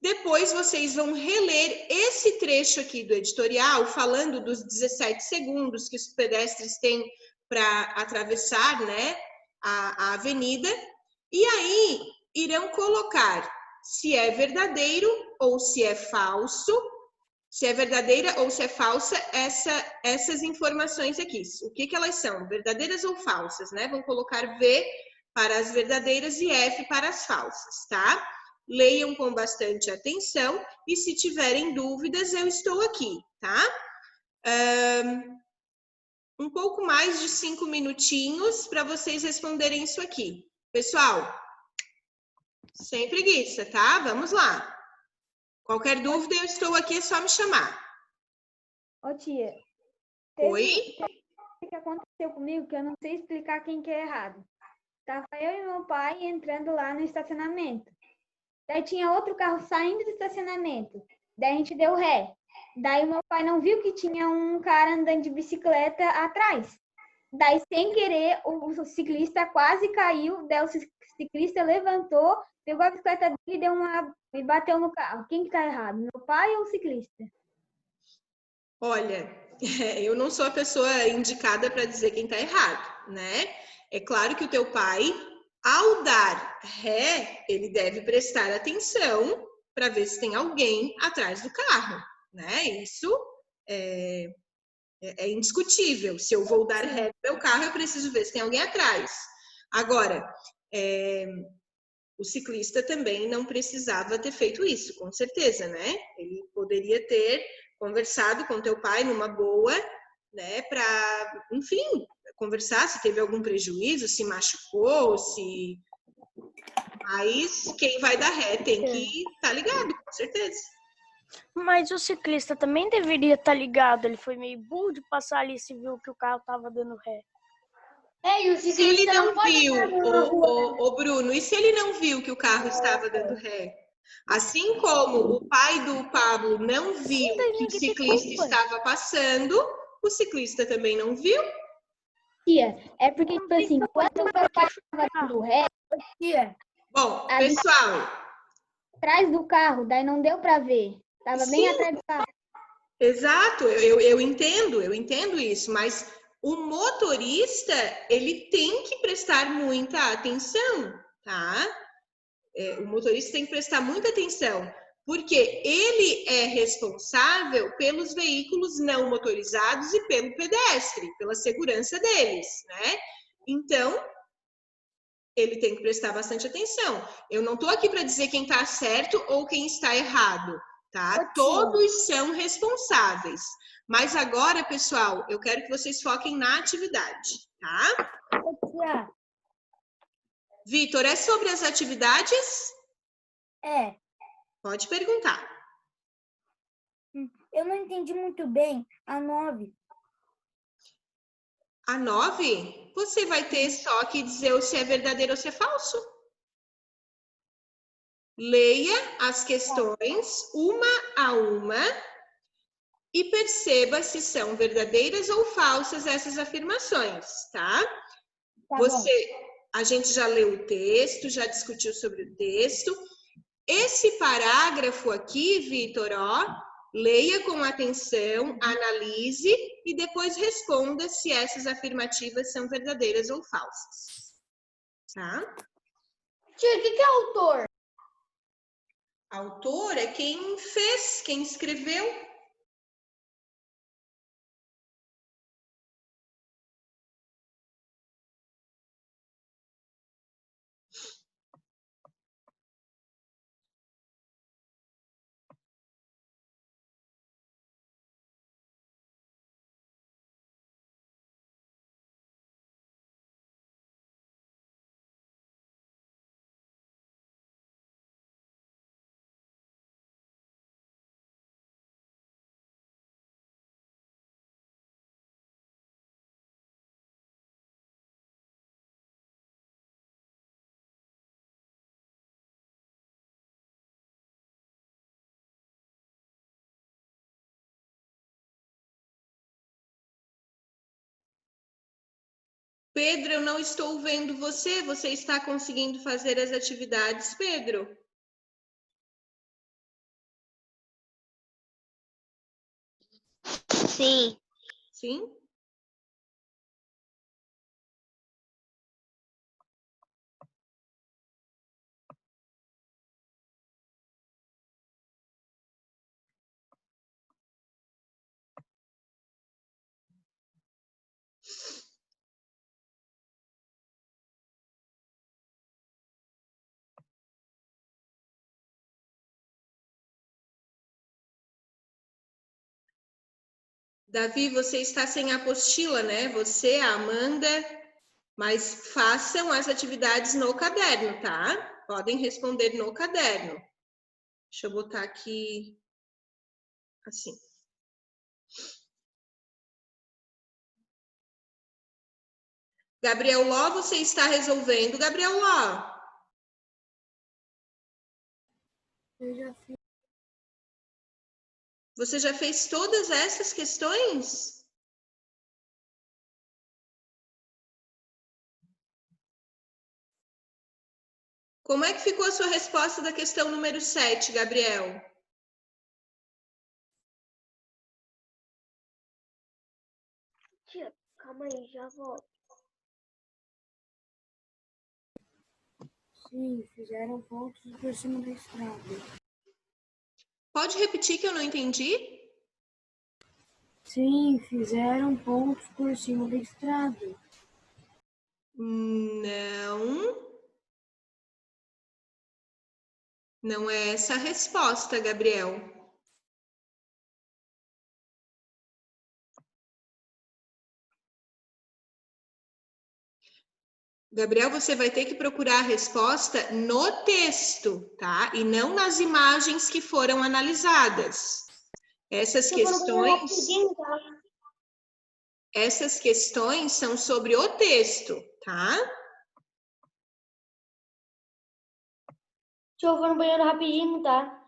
Depois vocês vão reler esse trecho aqui do editorial, falando dos 17 segundos que os pedestres têm para atravessar, né, a avenida. E aí irão colocar se é verdadeiro ou se é falso, se é verdadeira ou se é falsa essas informações aqui. O que elas são? Verdadeiras ou falsas, né? Vão colocar V para as verdadeiras e F para as falsas, tá? Leiam com bastante atenção e se tiverem dúvidas, eu estou aqui, tá? Um pouco mais de 5 minutinhos para vocês responderem isso aqui. Pessoal, sem preguiça, tá? Vamos lá. Qualquer dúvida, eu estou aqui, é só me chamar. Ô, tia. Oi? O que aconteceu comigo que eu não sei explicar quem que é errado. Tava eu e meu pai entrando lá no estacionamento. Daí tinha outro carro saindo do estacionamento. Daí a gente deu ré. Daí o meu pai não viu que tinha um cara andando de bicicleta atrás. Daí, sem querer, o ciclista quase caiu. Daí o ciclista levantou, pegou a bicicleta dele e bateu no carro. Quem que tá errado? Meu pai ou o ciclista? Olha, eu não sou a pessoa indicada para dizer quem está errado, né? É claro que o teu pai, ao dar ré, ele deve prestar atenção para ver se tem alguém atrás do carro, né? Isso é indiscutível. Se eu vou dar ré no meu carro, eu preciso ver se tem alguém atrás. Agora, o ciclista também não precisava ter feito isso, com certeza, né? Ele poderia ter conversado com teu pai numa boa, né? Para, enfim, conversar se teve algum prejuízo, se machucou, se... Mas quem vai dar ré tem que estar ligado, com certeza. Mas o ciclista também deveria estar ligado. Ele foi meio burro de passar ali se viu que o carro estava dando ré. E o Se ele ciclista não pode viu, estar na rua. ô Bruno, e se ele não viu que o carro estava dando ré? Assim como o pai do Pablo não viu que o ciclista estava passando, o ciclista também não viu? Tia, é porque, tipo assim, quando o meu pai estava dando ré, tia, Bom, pessoal, atrás do carro, daí não deu para ver. Tava bem atrás do carro. exato, eu entendo isso, mas o motorista, ele tem que prestar muita atenção, tá? O motorista tem que prestar muita atenção, porque ele é responsável pelos veículos não motorizados e pelo pedestre, pela segurança deles, né? Então, ele tem que prestar bastante atenção. Eu não estou aqui para dizer quem está certo ou quem está errado, tá? Todos são responsáveis. Mas agora, pessoal, eu quero que vocês foquem na atividade, tá? Vitor, é sobre as atividades? É. Pode perguntar. Eu não entendi muito bem a 9. A 9, você vai ter só que dizer se é verdadeiro ou se é falso. Leia as questões uma a uma e perceba se são verdadeiras ou falsas essas afirmações, tá? A gente já leu o texto, já discutiu sobre o texto. Esse parágrafo aqui, Vitor, leia com atenção, analise e depois responda se essas afirmativas são verdadeiras ou falsas. Tá? Tia, o que é autor? Autor é quem fez, quem escreveu. Pedro, eu não estou vendo você. Você está conseguindo fazer as atividades, Pedro? Sim. Sim? Davi, você está sem apostila, né? Você, a Amanda, mas façam as atividades no caderno, tá? Podem responder no caderno. Deixa eu botar aqui assim. Gabriel Ló, você está resolvendo, Gabriel Ló? Eu já fiz. Você já fez todas essas questões? Como é que ficou a sua resposta da questão número 7, Gabriel? Calma aí, já volto. Sim, fizeram pontos por cima da estrada. Pode repetir que eu não entendi? Sim, fizeram pontos por cima da estrada. Não. Não é essa a resposta, Gabriel. Gabriel, você vai ter que procurar a resposta no texto, tá? E não nas imagens que foram analisadas. Essas questões são sobre o texto, tá? Deixa eu vou no banheiro rapidinho, tá?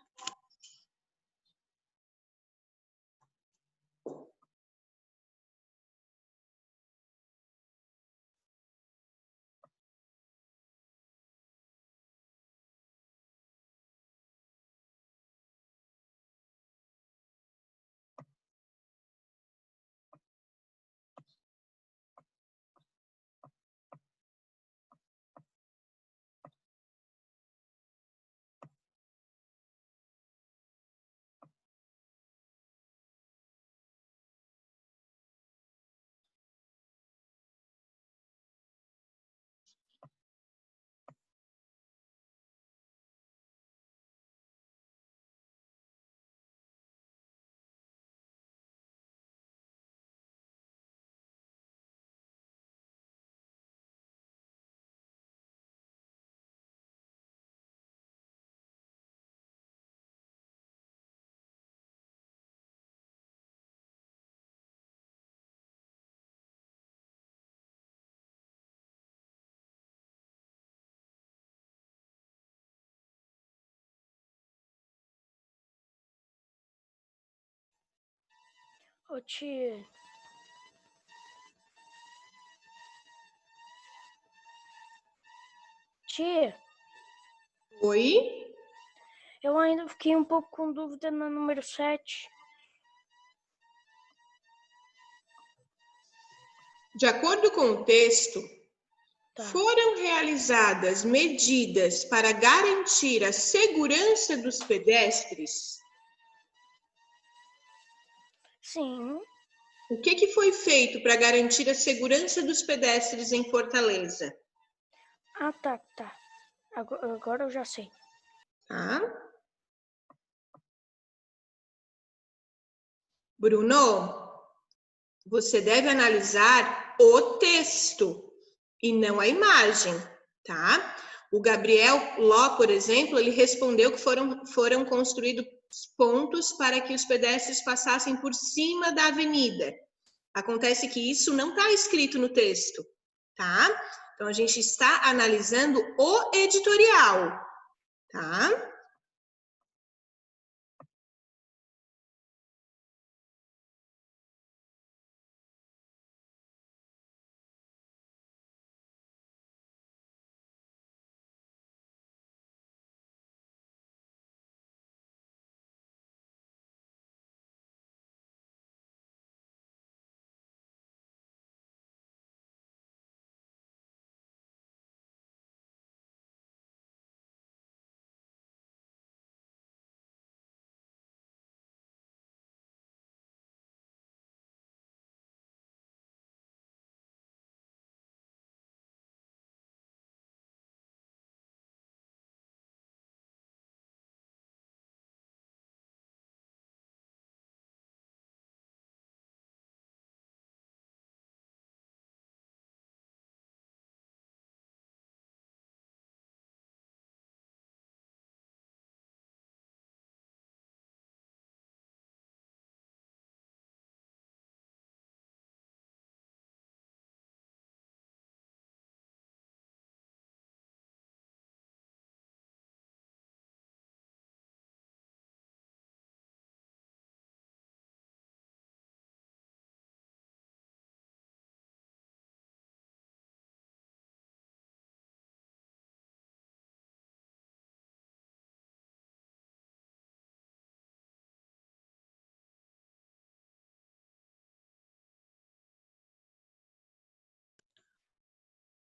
Ô, tia. Tia, Oi? eu ainda fiquei um pouco com dúvida na número 7. De acordo com o texto, Tá. foram realizadas medidas para garantir a segurança dos pedestres? Sim. O que foi feito para garantir a segurança dos pedestres em Fortaleza? Ah, tá. Agora eu já sei. Tá? Bruno, você deve analisar o texto e não a imagem, tá? O Gabriel Ló, por exemplo, ele respondeu que foram construídos pontos para que os pedestres passassem por cima da avenida. Acontece que isso não está escrito no texto, tá? Então, a gente está analisando o editorial, tá?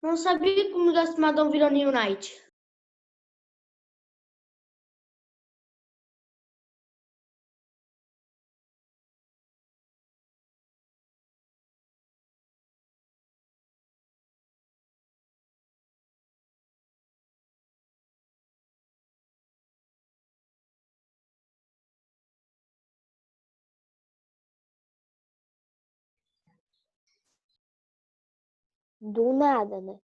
Não sabia como o Cimadão virou New Knight. Do nada, né?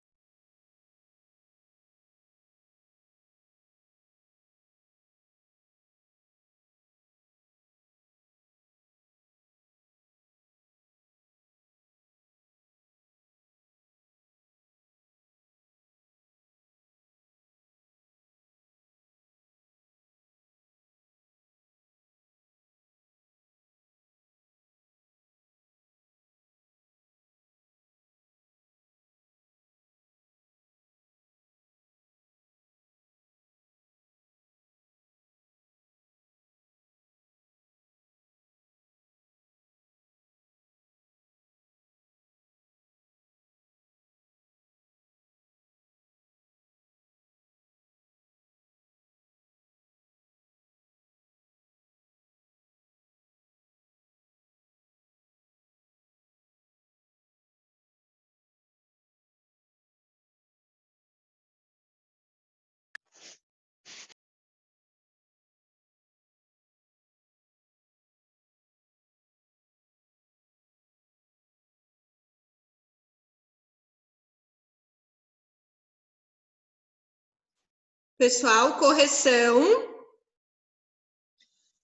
Pessoal, correção.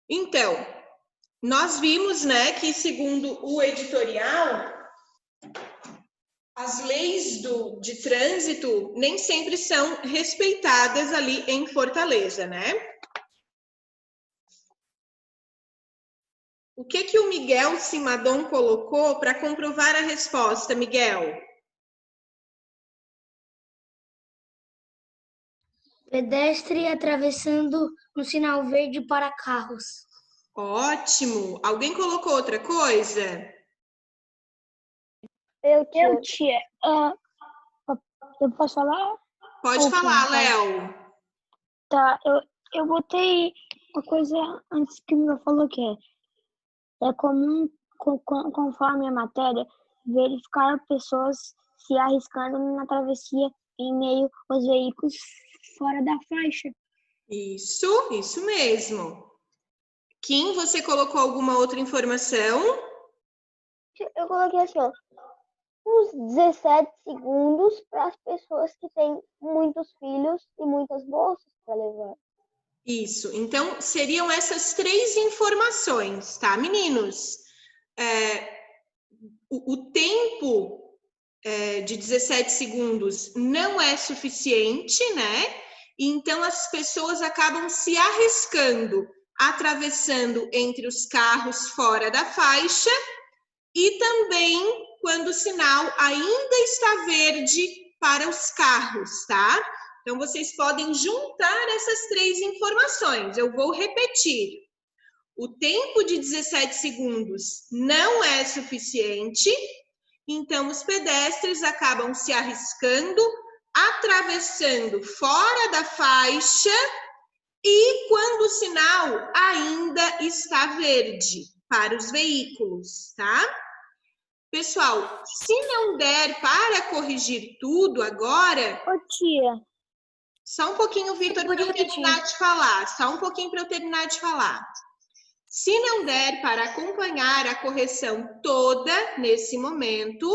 Então, nós vimos, né, que segundo o editorial, as leis de trânsito nem sempre são respeitadas ali em Fortaleza, né? O que o Miguel Cimadon colocou para comprovar a resposta, Miguel? Pedestre atravessando no sinal verde para carros. Ótimo. Alguém colocou outra coisa? Eu tinha. Eu posso falar? Pode falar, Léo. Tá, eu botei uma coisa antes que o meu falou que é comum, conforme a matéria, verificar pessoas se arriscando na travessia em meio aos veículos fora da faixa. Isso mesmo. Kim, você colocou alguma outra informação? Eu coloquei assim, ó, uns 17 segundos para as pessoas que têm muitos filhos e muitas bolsas para levar. Isso. Então, seriam essas 3 informações, tá, meninos? O tempo de 17 segundos não é suficiente, né? Então, as pessoas acabam se arriscando, atravessando entre os carros fora da faixa e também quando o sinal ainda está verde para os carros, tá? Então, vocês podem juntar essas 3 informações. Eu vou repetir. O tempo de 17 segundos não é suficiente, então os pedestres acabam se arriscando, atravessando fora da faixa e quando o sinal ainda está verde para os veículos, tá? Pessoal, se não der para corrigir tudo agora... Ô, tia. Só um pouquinho, Vitor, para eu terminar de falar. Só um pouquinho para eu terminar de falar. Se não der para acompanhar a correção toda nesse momento,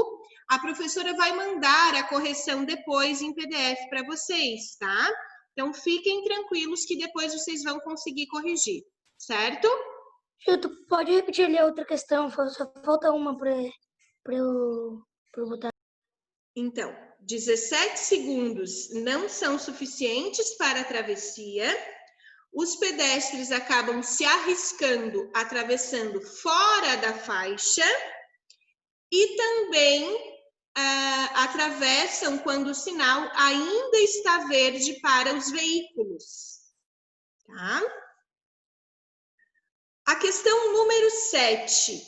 a professora vai mandar a correção depois em PDF para vocês, tá? Então, fiquem tranquilos que depois vocês vão conseguir corrigir, certo? Tu pode repetir ali a outra questão? Só falta uma para eu botar. Então, 17 segundos não são suficientes para a travessia. Os pedestres acabam se arriscando, atravessando fora da faixa e também atravessam quando o sinal ainda está verde para os veículos. Tá? A questão número 7.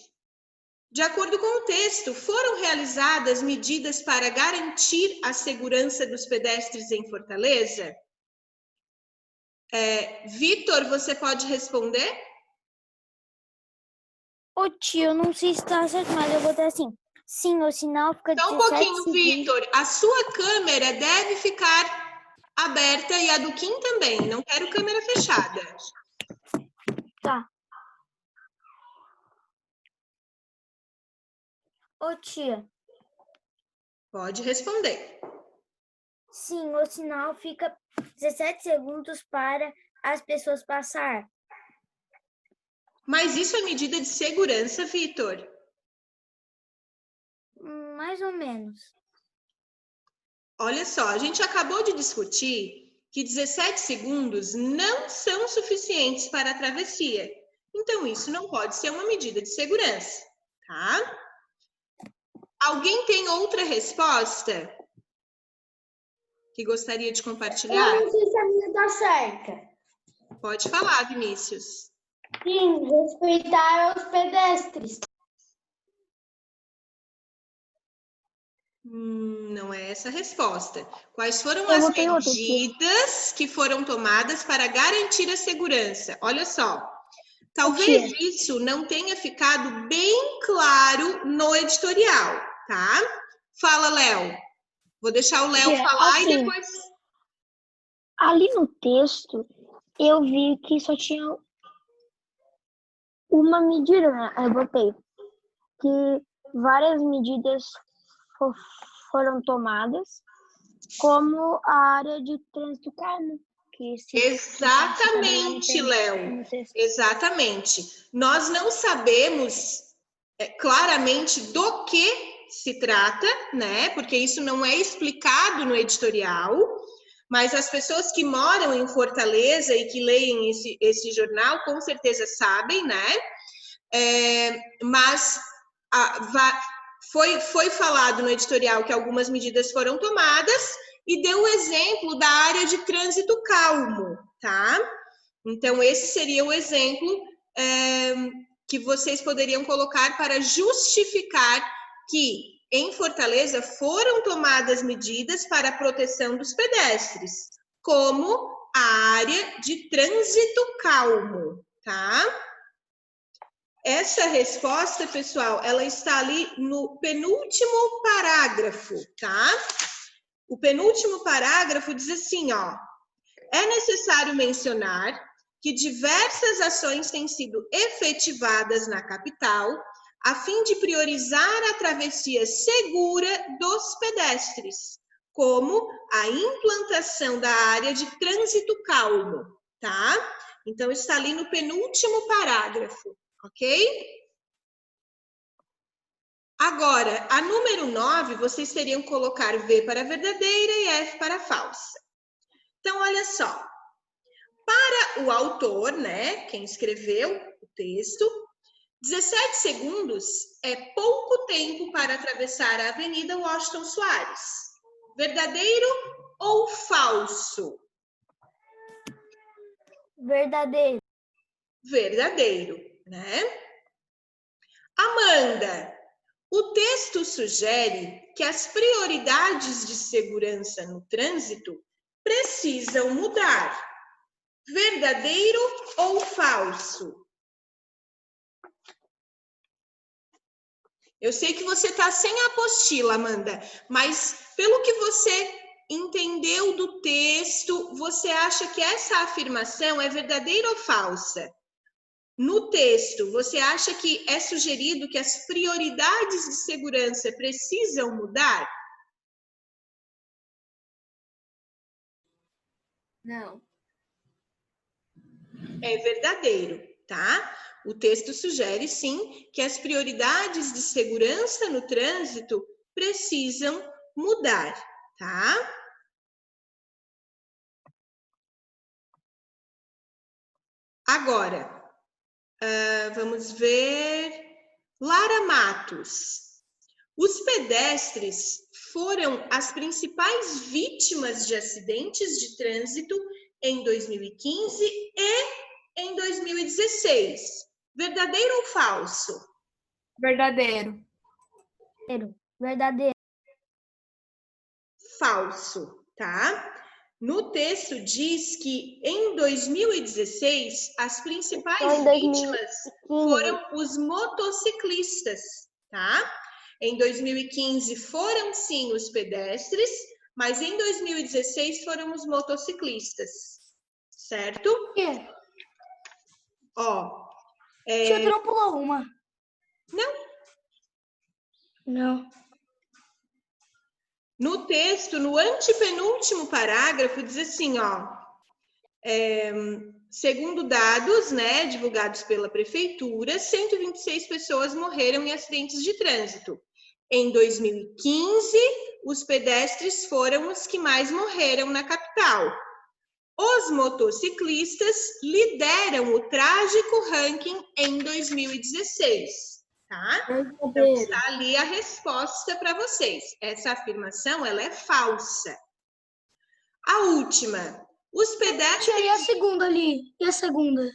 De acordo com o texto, foram realizadas medidas para garantir a segurança dos pedestres em Fortaleza? Vitor, você pode responder? Ô tio, não sei se tá certo, mas eu vou ter assim. Sim, o sinal fica Só um 17 pouquinho, segundos. Vitor. A sua câmera deve ficar aberta e a do Kim também. Não quero câmera fechada. Tá. Ô tia, Pode responder. sim, o sinal fica 17 segundos para as pessoas passar. Mas isso é medida de segurança, Vitor? Mais ou menos. Olha só, a gente acabou de discutir que 17 segundos não são suficientes para a travessia. Então, isso não pode ser uma medida de segurança, tá? Alguém tem outra resposta que gostaria de compartilhar? Eu não sei se a minha tá certa. Pode falar, Vinícius. Sim, respeitar os pedestres. Não é essa a resposta. Quais foram as medidas que foram tomadas para garantir a segurança? Olha só. Talvez isso não tenha ficado bem claro no editorial, tá? Fala, Léo. Vou deixar o Léo falar assim, e depois... Ali no texto, eu vi que só tinha uma medida, né? Eu botei que várias medidas foram tomadas, como a área de trânsito calmo. Exatamente, Léo. Exatamente. Nós não sabemos claramente do que se trata, né? Porque isso não é explicado no editorial, mas as pessoas que moram em Fortaleza e que leem esse jornal com certeza sabem, né? Mas foi falado no editorial que algumas medidas foram tomadas e deu o exemplo da área de trânsito calmo, tá? Então, esse seria o exemplo que vocês poderiam colocar para justificar que em Fortaleza foram tomadas medidas para a proteção dos pedestres, como a área de trânsito calmo, tá? Essa resposta, pessoal, ela está ali no penúltimo parágrafo, tá? O penúltimo parágrafo diz assim, ó. É necessário mencionar que diversas ações têm sido efetivadas na capital a fim de priorizar a travessia segura dos pedestres, como a implantação da área de trânsito calmo, tá? Então, está ali no penúltimo parágrafo, ok? Agora, a número 9, vocês teriam que colocar V para verdadeira e F para falsa. Então, olha só. Para o autor, né, quem escreveu o texto, 17 segundos é pouco tempo para atravessar a Avenida Washington Soares. Verdadeiro ou falso? Verdadeiro. Verdadeiro, né? Amanda, o texto sugere que as prioridades de segurança no trânsito precisam mudar. Verdadeiro ou falso? Eu sei que você está sem a apostila, Amanda, mas pelo que você entendeu do texto, você acha que essa afirmação é verdadeira ou falsa? No texto, você acha que é sugerido que as prioridades de segurança precisam mudar? Não. É verdadeiro, tá? O texto sugere, sim, que as prioridades de segurança no trânsito precisam mudar, tá? Agora, vamos ver. Lara Matos. Os pedestres foram as principais vítimas de acidentes de trânsito em 2015 e em 2016. Verdadeiro ou falso? Verdadeiro. Verdadeiro. Falso, tá? No texto diz que em 2016 as principais vítimas foram os motociclistas, tá? Em 2015 foram sim os pedestres, mas em 2016 foram os motociclistas, certo? Por quê? Ó, Você não pulou uma. Não. no texto, no antepenúltimo parágrafo, diz assim, ó, segundo dados, né, divulgados pela prefeitura, 126 pessoas morreram em acidentes de trânsito. Em 2015, os pedestres foram os que mais morreram na capital. Os motociclistas lideram o trágico ranking em 2016, tá? Então, está ali a resposta para vocês. Essa afirmação, ela é falsa. A última, os pedestres... E a segunda ali? E a segunda?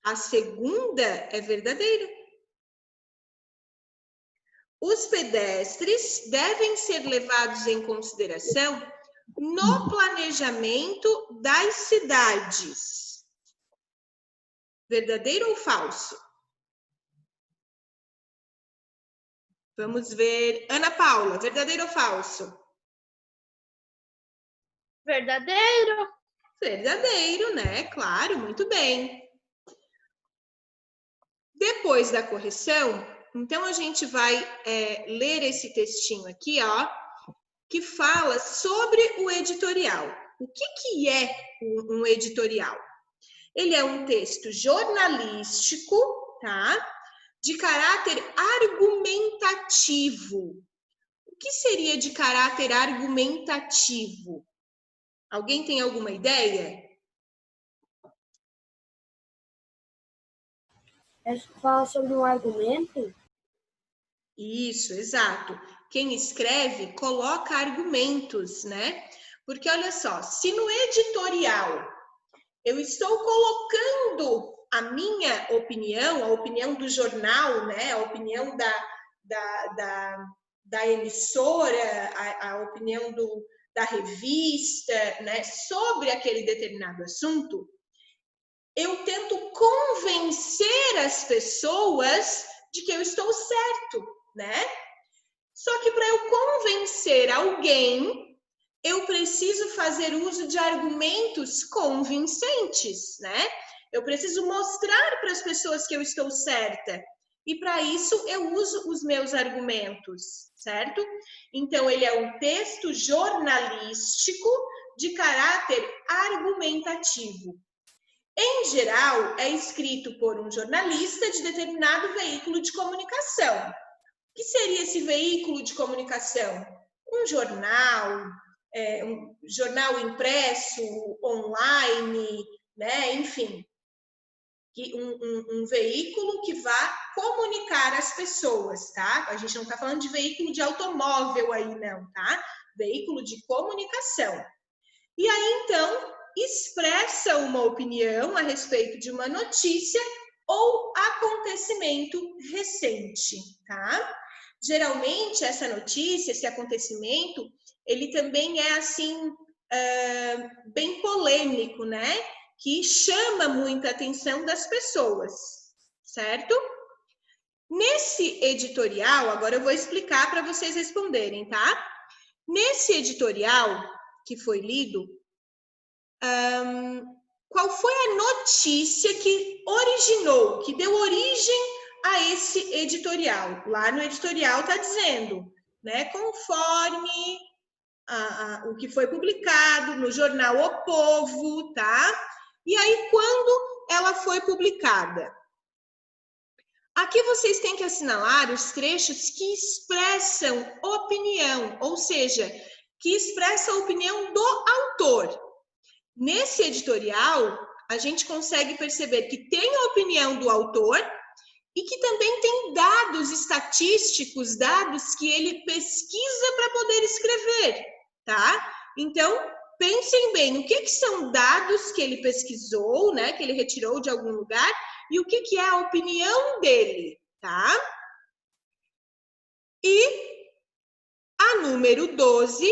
A segunda é verdadeira. Os pedestres devem ser levados em consideração no planejamento das cidades. Verdadeiro ou falso? Vamos ver. Ana Paula, verdadeiro ou falso? Verdadeiro. Verdadeiro, né? Claro, muito bem. Depois da correção, então a gente vai ler esse textinho aqui, ó, que fala sobre o editorial. O que é um editorial? Ele é um texto jornalístico, tá? De caráter argumentativo. O que seria de caráter argumentativo? Alguém tem alguma ideia? Fala sobre um argumento? Isso, exato. Quem escreve coloca argumentos, né? Porque olha só, se no editorial eu estou colocando a minha opinião, a opinião do jornal, né? A opinião da emissora, a opinião da revista, né? Sobre aquele determinado assunto, eu tento convencer as pessoas de que eu estou certo, né? Só que para eu convencer alguém, eu preciso fazer uso de argumentos convincentes, né? Eu preciso mostrar para as pessoas que eu estou certa. E para isso eu uso os meus argumentos, certo? Então ele é um texto jornalístico de caráter argumentativo. Em geral, é escrito por um jornalista de determinado veículo de comunicação. O que seria esse veículo de comunicação? Um jornal impresso, online, né? Enfim, um veículo que vá comunicar às pessoas, tá? A gente não está falando de veículo de automóvel aí, não, tá? Veículo de comunicação. E aí, então, expressa uma opinião a respeito de uma notícia ou acontecimento recente, tá? Geralmente, essa notícia, esse acontecimento, ele também é, assim, bem polêmico, né? Que chama muita atenção das pessoas, certo? Nesse editorial, agora eu vou explicar para vocês responderem, tá? Nesse editorial que foi lido, qual foi a notícia que originou, que deu origem a esse editorial? Lá no editorial está dizendo, né, conforme o que foi publicado no jornal O Povo, tá? E aí, quando ela foi publicada? Aqui vocês têm que assinalar os trechos que expressam opinião, ou seja, que expressam a opinião do autor. Nesse editorial, a gente consegue perceber que tem a opinião do autor e que também tem dados estatísticos, dados que ele pesquisa para poder escrever, tá? Então, pensem bem, o que são dados que ele pesquisou, né, que ele retirou de algum lugar, e o que é a opinião dele, tá? E a número 12,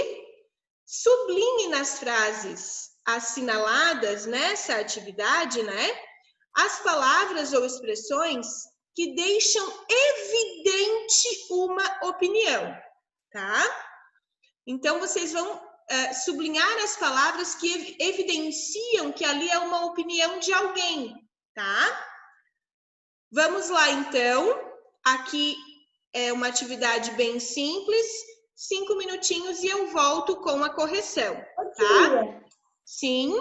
sublinhe nas frases assinaladas nessa atividade, né? As palavras ou expressões que deixam evidente uma opinião, tá? Então, vocês vão sublinhar as palavras que evidenciam que ali é uma opinião de alguém, tá? Vamos lá, então. Aqui é uma atividade bem simples, 5 minutinhos e eu volto com a correção, tá? Sim.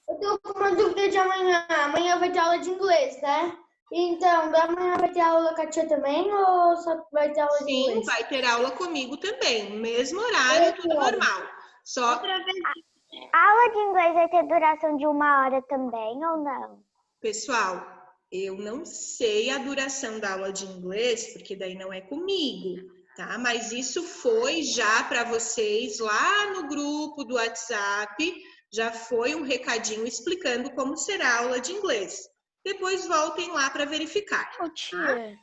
Eu tô com uma dúvida de amanhã. Amanhã vai ter aula de inglês, né? Então, da manhã vai ter aula com a tia também ou só vai ter aula de inglês? Sim, vai ter aula comigo também. Mesmo horário, tudo normal. Só A aula de inglês vai ter duração de 1 hora também ou não? Pessoal, eu não sei a duração da aula de inglês, porque daí não é comigo, tá? Mas isso foi já para vocês lá no grupo do WhatsApp, já foi um recadinho explicando como será a aula de inglês. Depois voltem lá para verificar. Ô, tia.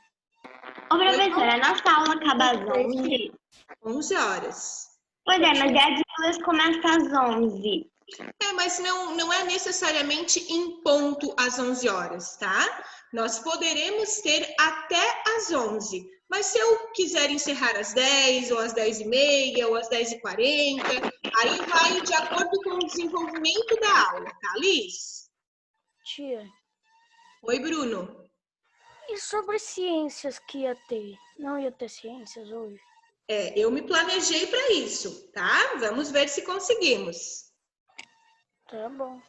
Ô, professora, a nossa aula acaba às 11? 11 horas. Pois é, mas a de inglês começa às 11. Mas não é necessariamente em ponto às 11 horas, tá? Nós poderemos ter até às 11. Mas se eu quiser encerrar às 10, ou às 10h30, ou às 10h40, aí vai de acordo com o desenvolvimento da aula, tá, Liz? Tia. Oi, Bruno. E sobre ciências que ia ter? Não ia ter ciências hoje? Eu me planejei para isso, tá? Vamos ver se conseguimos. Tá bom.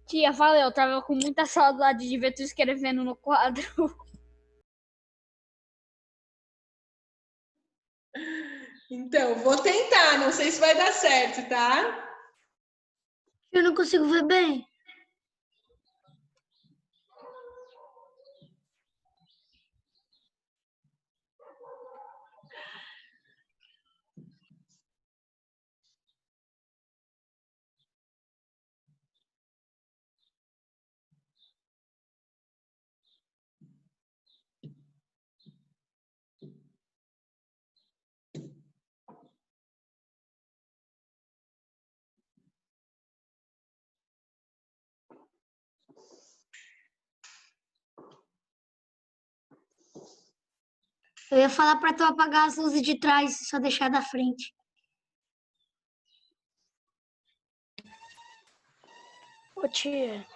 Tia, valeu. Eu tava com muita saudade de ver tu escrevendo no quadro. Então, vou tentar. Não sei se vai dar certo, tá? Eu não consigo ver bem. Eu ia falar para tu apagar as luzes de trás e só deixar da frente. Ô, tia.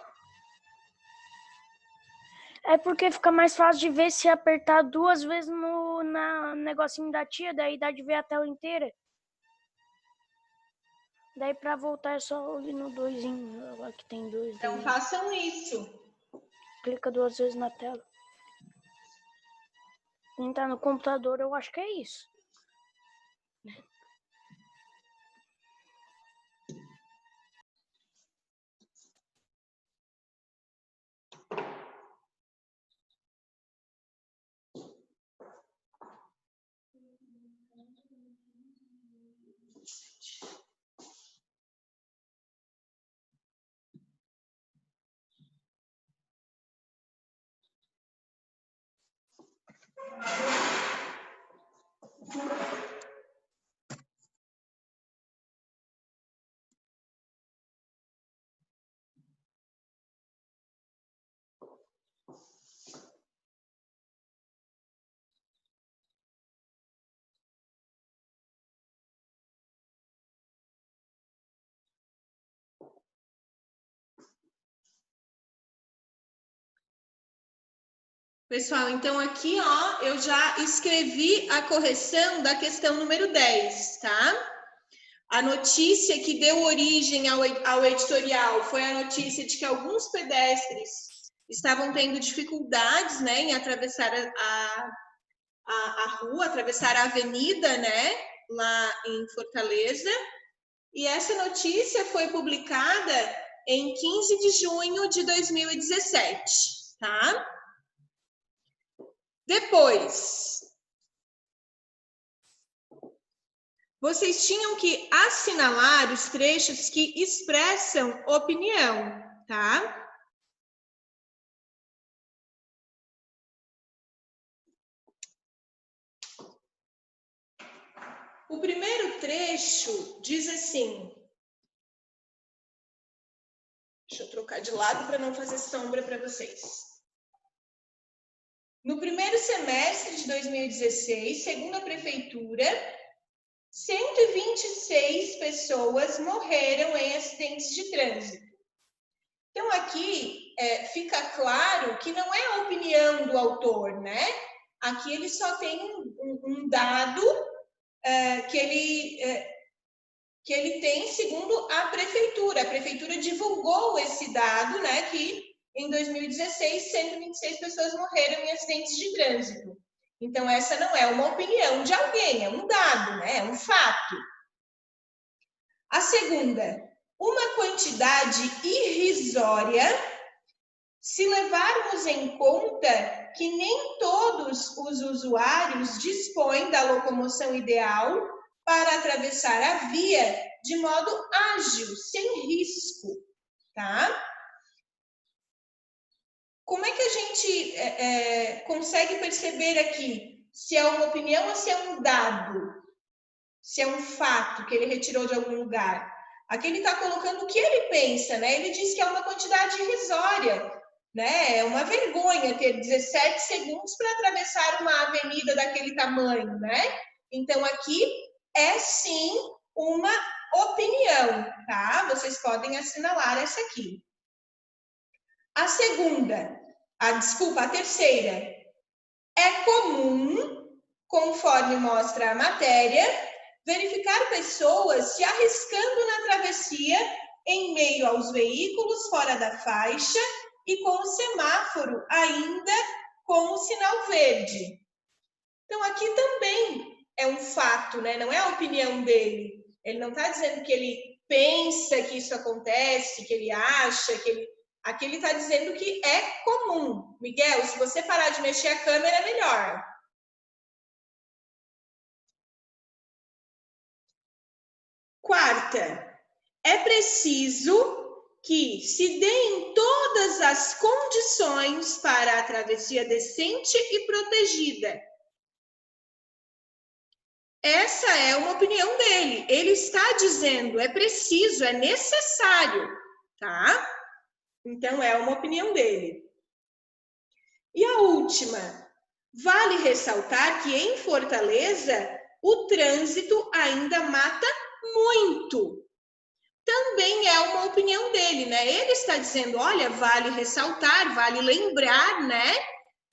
É porque fica mais fácil de ver se apertar 2 vezes no negocinho da tia, daí dá de ver a tela inteira. Daí pra voltar é só ir no 2, lá que tem 2. Então façam isso. Clica 2 vezes na tela. Quem tá no computador, eu acho que é isso. Pessoal, então aqui, ó, eu já escrevi a correção da questão número 10, tá? A notícia que deu origem ao editorial foi a notícia de que alguns pedestres estavam tendo dificuldades, né, em atravessar a rua, atravessar a avenida, né, lá em Fortaleza. E essa notícia foi publicada em 15 de junho de 2017, tá? Depois, vocês tinham que assinalar os trechos que expressam opinião, tá? O primeiro trecho diz assim... Deixa eu trocar de lado para não fazer sombra para vocês. No primeiro semestre de 2016, segundo a Prefeitura, 126 pessoas morreram em acidentes de trânsito. Então, aqui fica claro que não é a opinião do autor, né? Aqui ele só tem um dado que ele tem segundo a Prefeitura. A Prefeitura divulgou esse dado, né? Que em 2016, 126 pessoas morreram em acidentes de trânsito. Então, essa não é uma opinião de alguém, é um dado, né? É um fato. A segunda, uma quantidade irrisória, se levarmos em conta que nem todos os usuários dispõem da locomoção ideal para atravessar a via de modo ágil, sem risco, tá? Como é que a gente consegue perceber aqui se é uma opinião ou se é um dado? Se é um fato que ele retirou de algum lugar? Aqui ele está colocando o que ele pensa, né? Ele diz que é uma quantidade irrisória, né? É uma vergonha ter 17 segundos para atravessar uma avenida daquele tamanho, né? Então, aqui é sim uma opinião, tá? Vocês podem assinalar essa aqui. A terceira. É comum, conforme mostra a matéria, verificar pessoas se arriscando na travessia em meio aos veículos fora da faixa e com o semáforo ainda com o sinal verde. Então, aqui também é um fato, né? Não é a opinião dele. Ele não está dizendo que ele pensa que isso acontece, que ele acha, que ele... Aqui ele está dizendo que é comum. Miguel, se você parar de mexer a câmera, é melhor. Quarta, é preciso que se deem todas as condições para a travessia decente e protegida. Essa é uma opinião dele. Ele está dizendo, é preciso, é necessário, tá? Então, é uma opinião dele. E a última, vale ressaltar que em Fortaleza, o trânsito ainda mata muito. também é uma opinião dele, né? Ele está dizendo, olha, vale ressaltar, vale lembrar, né?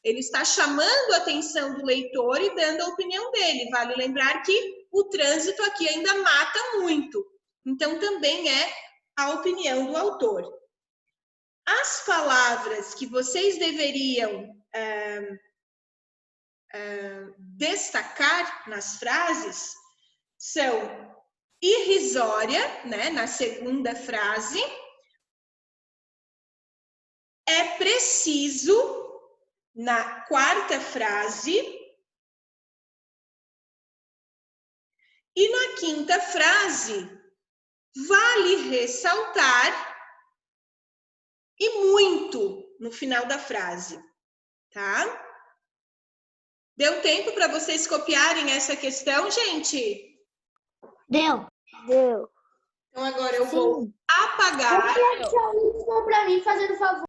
Ele está chamando a atenção do leitor e dando a opinião dele. Vale lembrar que o trânsito aqui ainda mata muito. Então, também é a opinião do autor. As palavras que vocês deveriam destacar nas frases são irrisória, né, na segunda frase, é preciso, na quarta frase, e na quinta frase, vale ressaltar e muito no final da frase, tá? Deu tempo para vocês copiarem essa questão, gente? Deu. Então agora eu vou apagar. Para mim, fazendo favor.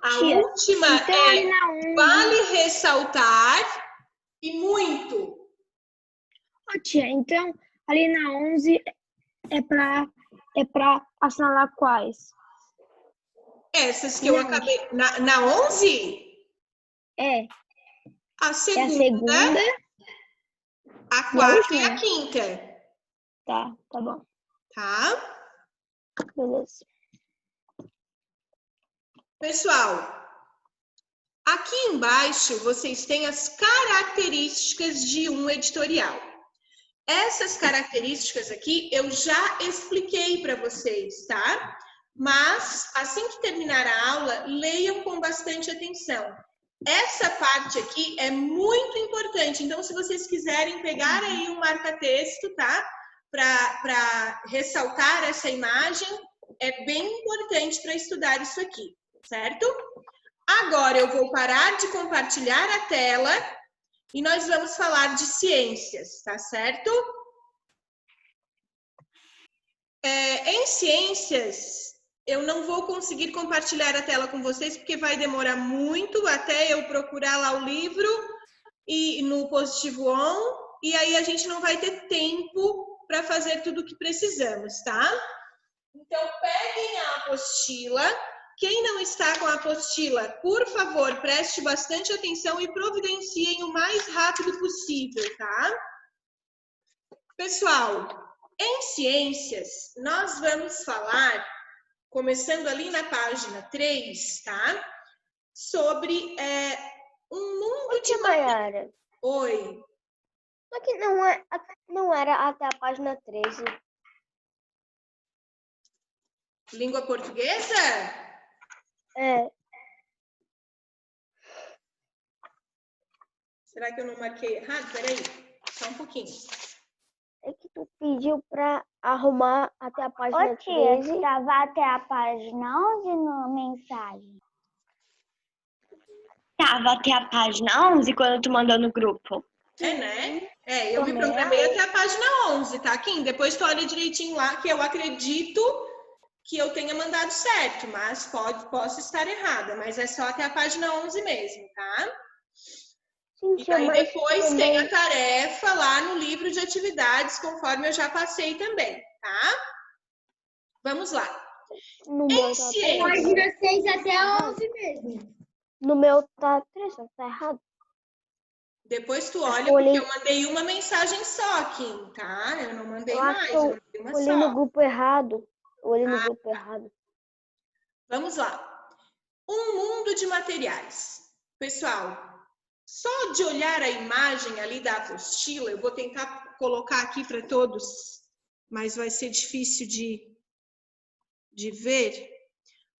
A última é vale ressaltar e muito. Ô, tia, então ali na 11 é para assinalar quais? Essas que eu acabei... Na 11? É. A segunda, a quarta e a quinta. Tá bom. Tá? Beleza. Pessoal, aqui embaixo vocês têm as características de um editorial. Essas características aqui eu já expliquei para vocês, tá? Mas assim que terminar a aula, leiam com bastante atenção. Essa parte aqui é muito importante, então se vocês quiserem pegar aí um marca-texto, tá? Para ressaltar essa imagem, é bem importante para estudar isso aqui, certo? Agora eu vou parar de compartilhar a tela e nós vamos falar de ciências, tá certo? Em ciências, eu não vou conseguir compartilhar a tela com vocês, porque vai demorar muito até eu procurar lá o livro e no Positivo On, e aí a gente não vai ter tempo para fazer tudo o que precisamos, tá? Então, peguem a apostila. Quem não está com a apostila, por favor, preste bastante atenção e providenciem o mais rápido possível, tá? Pessoal, em ciências, nós vamos falar, começando ali na página 3, tá? Sobre um mundo de... Maiara. Oi. Aqui não era até a página 13. Língua portuguesa? É. Será que eu não marquei errado? Peraí, só um pouquinho. É que tu pediu para arrumar até a página 13. Estava até a página 11 na mensagem. Tava até a página 11 quando tu mandou no grupo. Né? Eu me programei até a página 11, tá, Kim? Depois tu olha direitinho lá, que eu acredito que eu tenha mandado certo, mas posso estar errada, mas é só até a página 11 mesmo, tá? Sim, e aí depois tem a tarefa lá no livro de atividades, conforme eu já passei também, tá? Vamos lá. Em ciência... Página 6 até a 11 mesmo. No meu tá 3, tá errado. Depois tu olha, porque eu mandei uma mensagem só, Kim, tá? Eu não mandei mais, eu mandei uma só. Olhei no grupo errado. No grupo errado. Vamos lá. Um mundo de materiais. Pessoal, só de olhar a imagem ali da apostila, eu vou tentar colocar aqui para todos, mas vai ser difícil de ver.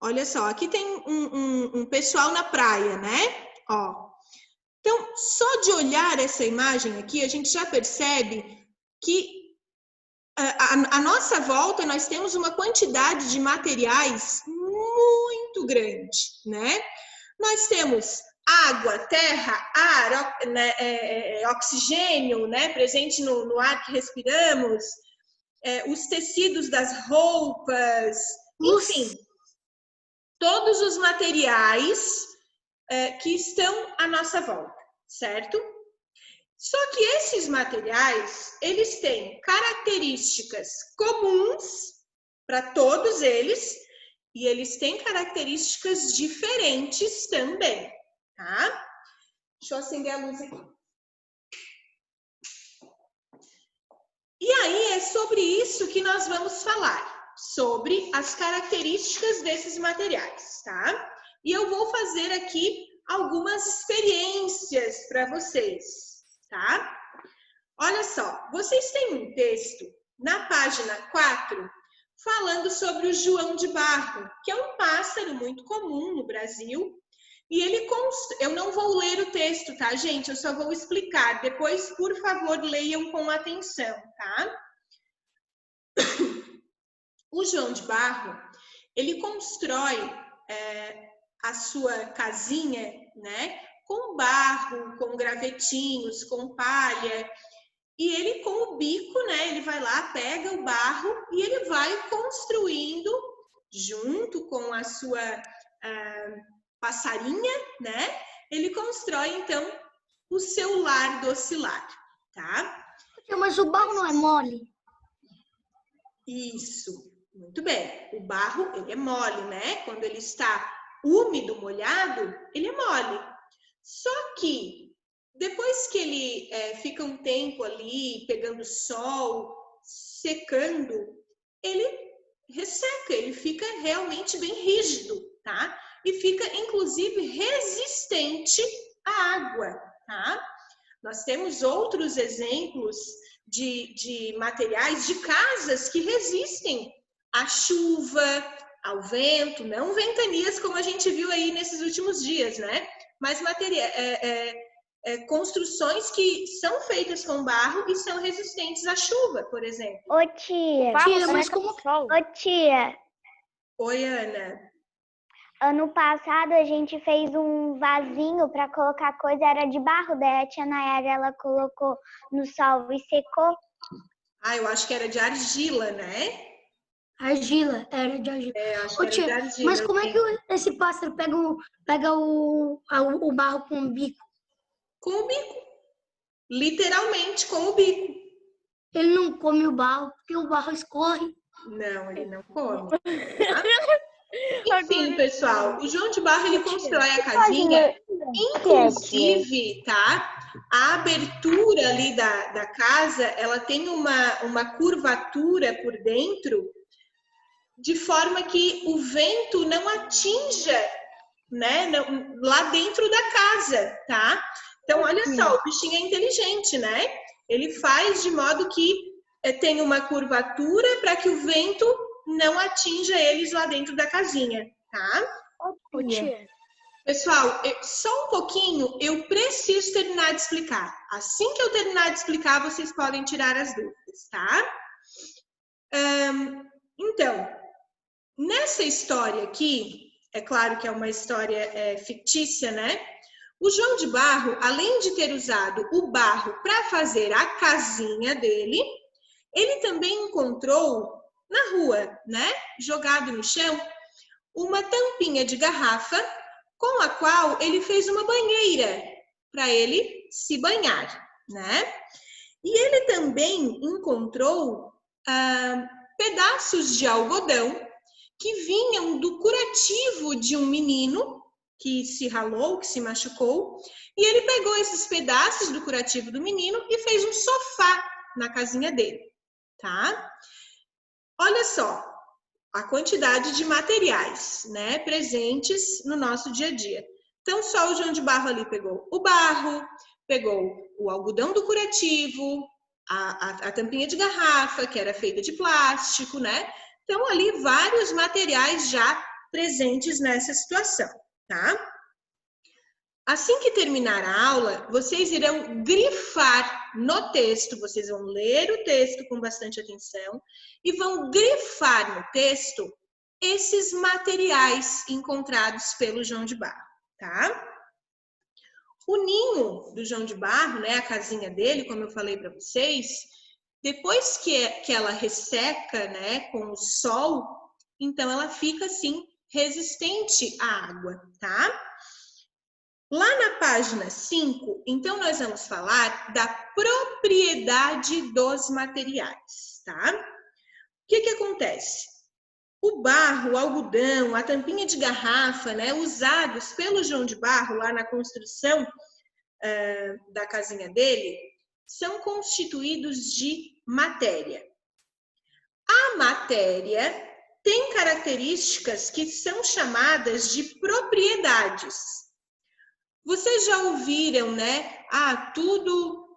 Olha só, aqui tem um pessoal na praia, né? Ó. Então, só de olhar essa imagem aqui, a gente já percebe que à nossa volta nós temos uma quantidade de materiais muito grande, né? Nós temos água, terra, ar, oxigênio, né? Presente no ar que respiramos, os tecidos das roupas, enfim, todos os materiais que estão à nossa volta, certo? Só que esses materiais, eles têm características comuns para todos eles e eles têm características diferentes também, tá? Deixa eu acender a luz aqui. E aí é sobre isso que nós vamos falar, sobre as características desses materiais, tá? E eu vou fazer aqui algumas experiências para vocês, tá? Olha só, vocês têm um texto na página 4 falando sobre o João de Barro, que é um pássaro muito comum no Brasil. E ele eu não vou ler o texto, tá, gente? Eu só vou explicar. Depois, por favor, leiam com atenção, tá? O João de Barro, ele constrói a sua casinha, né? Com barro, com gravetinhos, com palha. E ele, com o bico, né? Ele vai lá, pega o barro e ele vai construindo, junto com a sua passarinha, né? Ele constrói, então, o seu lar docilar, tá? Mas o barro não é mole? Isso, muito bem. O barro, ele é mole, né? Quando ele está úmido, molhado, ele é mole. Só que, depois que ele fica um tempo ali, pegando sol, secando, ele resseca, ele fica realmente bem rígido, tá? E fica, inclusive, resistente à água, tá? Nós temos outros exemplos de materiais, de casas que resistem à chuva, ao vento, não ventanias como a gente viu aí nesses últimos dias, né? Mas construções que são feitas com barro e são resistentes à chuva, por exemplo. Ô, tia. Mas como... Ô, tia. Oi, Ana. Ano passado a gente fez um vasinho para colocar coisa, era de barro, daí a tia Nayara ela colocou no sol e secou. Ah, eu acho que era de argila, né? Argila, era de argila. Acho que era de argila, mas como é que esse pássaro pega o barro com o bico? Com o bico. Literalmente com o bico. Ele não come o barro, porque o barro escorre. Não, ele não come. Tá? Enfim, pessoal, o João de Barro, ele constrói a casinha, inclusive, tá? A abertura ali da casa, ela tem uma curvatura por dentro, de forma que o vento não atinja, né, lá dentro da casa, tá? Então, olha só, o bichinho é inteligente, né? Ele faz de modo que tem uma curvatura para que o vento não atinja eles lá dentro da casinha, tá? Pessoal, só um pouquinho, eu preciso terminar de explicar. Assim que eu terminar de explicar, vocês podem tirar as dúvidas, tá? Então, nessa história aqui, é claro que é uma história fictícia, né? O João de Barro, além de ter usado o barro para fazer a casinha dele, ele também encontrou na rua, né, jogado no chão, uma tampinha de garrafa com a qual ele fez uma banheira para ele se banhar, né? E ele também encontrou pedaços de algodão que vinham do curativo de um menino que se ralou, que se machucou, e ele pegou esses pedaços do curativo do menino e fez um sofá na casinha dele, tá? Olha só a quantidade de materiais, né, presentes no nosso dia a dia. Então, só o João de Barro ali pegou o barro, pegou o algodão do curativo, a tampinha de garrafa, que era feita de plástico, né? Então, ali vários materiais já presentes nessa situação, tá? Assim que terminar a aula, vocês irão grifar no texto, vocês vão ler o texto com bastante atenção e vão grifar no texto esses materiais encontrados pelo João de Barro, tá? O ninho do João de Barro, né, a casinha dele, como eu falei para vocês, depois que ela resseca, né, com o sol, então ela fica assim resistente à água, tá? Lá na página 5, então nós vamos falar da propriedade dos materiais, tá? O que acontece? o barro, o algodão, a tampinha de garrafa, né, usados pelo João de Barro lá na construção da casinha dele, são constituídos de matéria. A matéria tem características que são chamadas de propriedades. Vocês já ouviram, né? Tudo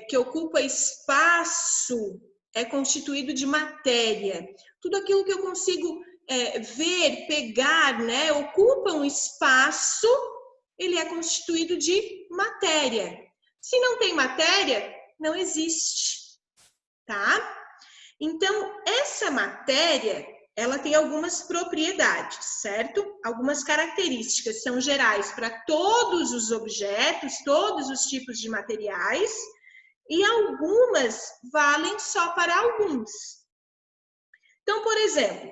que ocupa espaço é constituído de matéria. Tudo aquilo que eu consigo ver, pegar, né? Ocupa um espaço, ele é constituído de matéria. Se não tem matéria, não existe, tá? Então, essa matéria, ela tem algumas propriedades, certo? Algumas características são gerais para todos os objetos, todos os tipos de materiais, e algumas valem só para alguns. Então, por exemplo,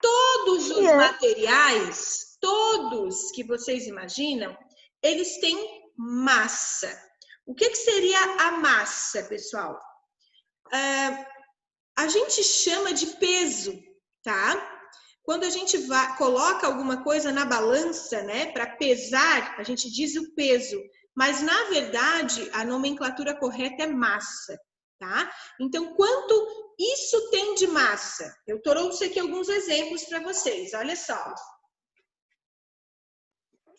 todos os materiais, todos que vocês imaginam, eles têm massa. O que seria a massa, pessoal? A gente chama de peso, tá? Quando a gente coloca alguma coisa na balança, né, para pesar, a gente diz o peso, mas na verdade a nomenclatura correta é massa, tá? Então, quanto isso tem de massa? Eu trouxe aqui alguns exemplos para vocês, olha só.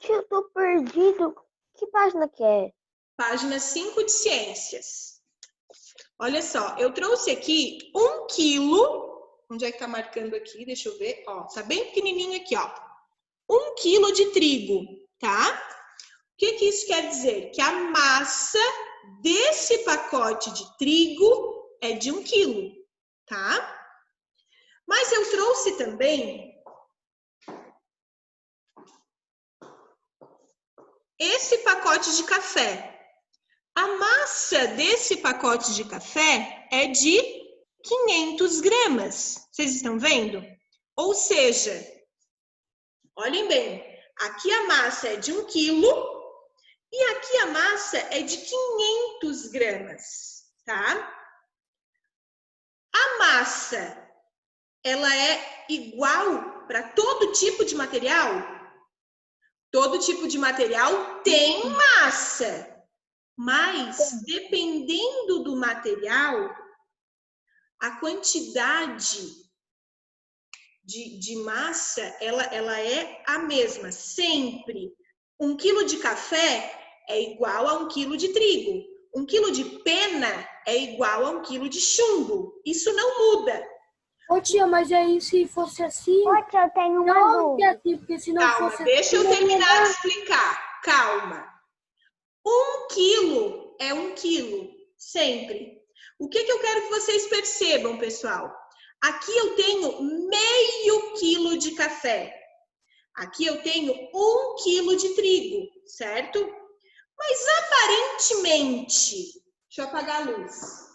Eu tô perdido. Que página que é? Página 5 de ciências. Olha só, eu trouxe aqui 1 quilo. Onde é que tá marcando aqui? Deixa eu ver. Ó, tá bem pequenininho aqui, ó. 1 quilo de trigo, tá? O que isso quer dizer? Que a massa desse pacote de trigo é de 1 quilo, tá? Mas eu trouxe também esse pacote de café. A massa desse pacote de café é de 500 gramas. Vocês estão vendo? Ou seja, olhem bem, aqui a massa é de 1 quilo e aqui a massa é de 500 gramas, tá? A massa, ela é igual para todo tipo de material? Todo tipo de material tem massa. Mas, dependendo do material, a quantidade de massa, ela é a mesma, sempre. 1 quilo de café é igual a 1 quilo de trigo. 1 quilo de pena é igual a 1 quilo de chumbo. Isso não muda. Ô tia, mas aí se fosse assim... Ô tia, eu tenho uma dúvida. Assim, porque se não Calma, fosse deixa assim, eu terminar de explicar. Calma. 1 quilo é 1 quilo, sempre. O que eu quero que vocês percebam, pessoal? Aqui eu tenho meio quilo de café. Aqui eu tenho 1 quilo de trigo, certo? Mas aparentemente, deixa eu apagar a luz.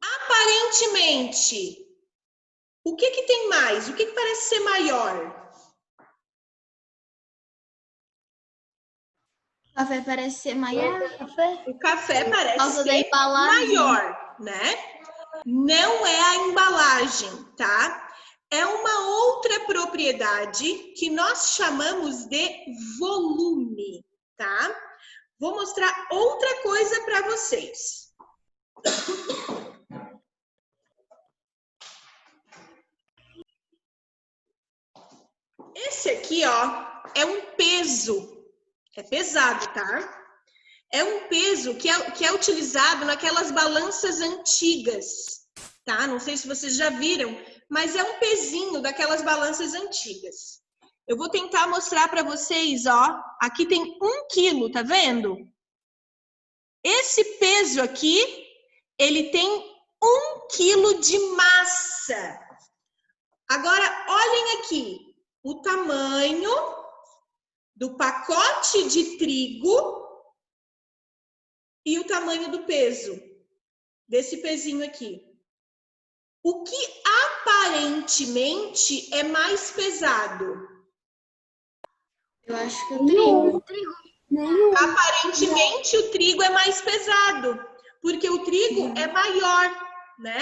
Aparentemente, o que tem mais? O que parece ser maior? O café parece ser maior. O café parece causa da ser embalagem. maior, né? Não é a embalagem, tá? É uma outra propriedade que nós chamamos de volume, tá? Vou mostrar outra coisa para vocês. Esse aqui, ó, é um peso. É pesado, tá? É um peso que é utilizado naquelas balanças antigas, tá? Não sei se vocês já viram, mas é um pezinho daquelas balanças antigas. Eu vou tentar mostrar para vocês, ó. Aqui tem 1 quilo, tá vendo? Esse peso aqui, ele tem 1 quilo de massa. Agora, olhem aqui. O tamanho do pacote de trigo e o tamanho do peso, desse pezinho aqui. O que aparentemente é mais pesado? Eu acho que o trigo. Aparentemente o trigo é mais pesado, porque o trigo é maior, né?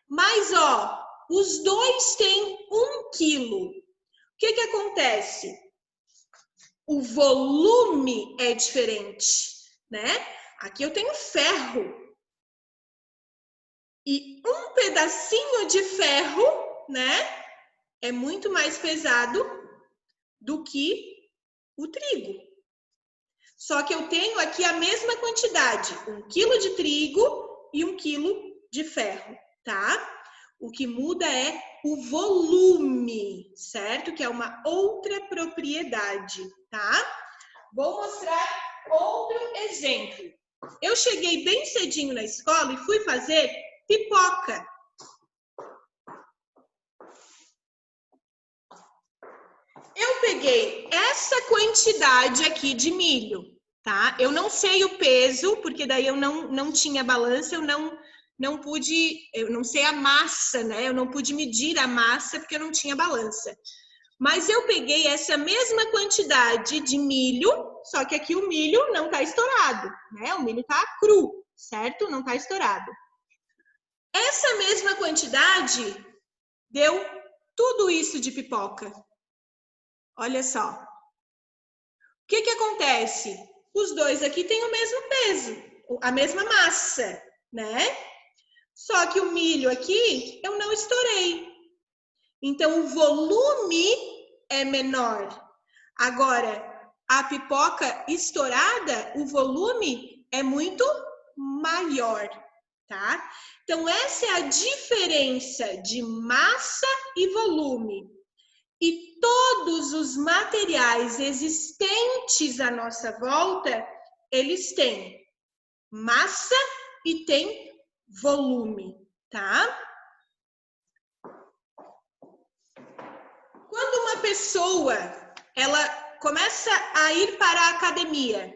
Mas, ó, os dois têm 1 quilo. O que que acontece? O volume é diferente, né? Aqui eu tenho ferro. E um pedacinho de ferro, né, é muito mais pesado do que o trigo. Só que eu tenho aqui a mesma quantidade, 1 quilo de trigo e 1 quilo de ferro, tá? O que muda é o volume, certo? Que é uma outra propriedade, tá? Vou mostrar outro exemplo. Eu cheguei bem cedinho na escola e fui fazer pipoca. Eu peguei essa quantidade aqui de milho, tá? Eu não sei o peso, porque daí eu não tinha balança, eu não sei a massa, né? Eu não pude medir a massa porque eu não tinha balança. Mas eu peguei essa mesma quantidade de milho, só que aqui o milho não tá estourado, né? O milho tá cru, certo? Não tá estourado. Essa mesma quantidade deu tudo isso de pipoca. Olha só. O que que acontece? Os dois aqui têm o mesmo peso, a mesma massa, né? Só que o milho aqui eu não estourei. Então o volume é menor. Agora, a pipoca estourada, o volume é muito maior, tá? Então essa é a diferença de massa e volume. E todos os materiais existentes à nossa volta, eles têm massa e têm volume, tá? Quando uma pessoa, ela começa a ir para a academia,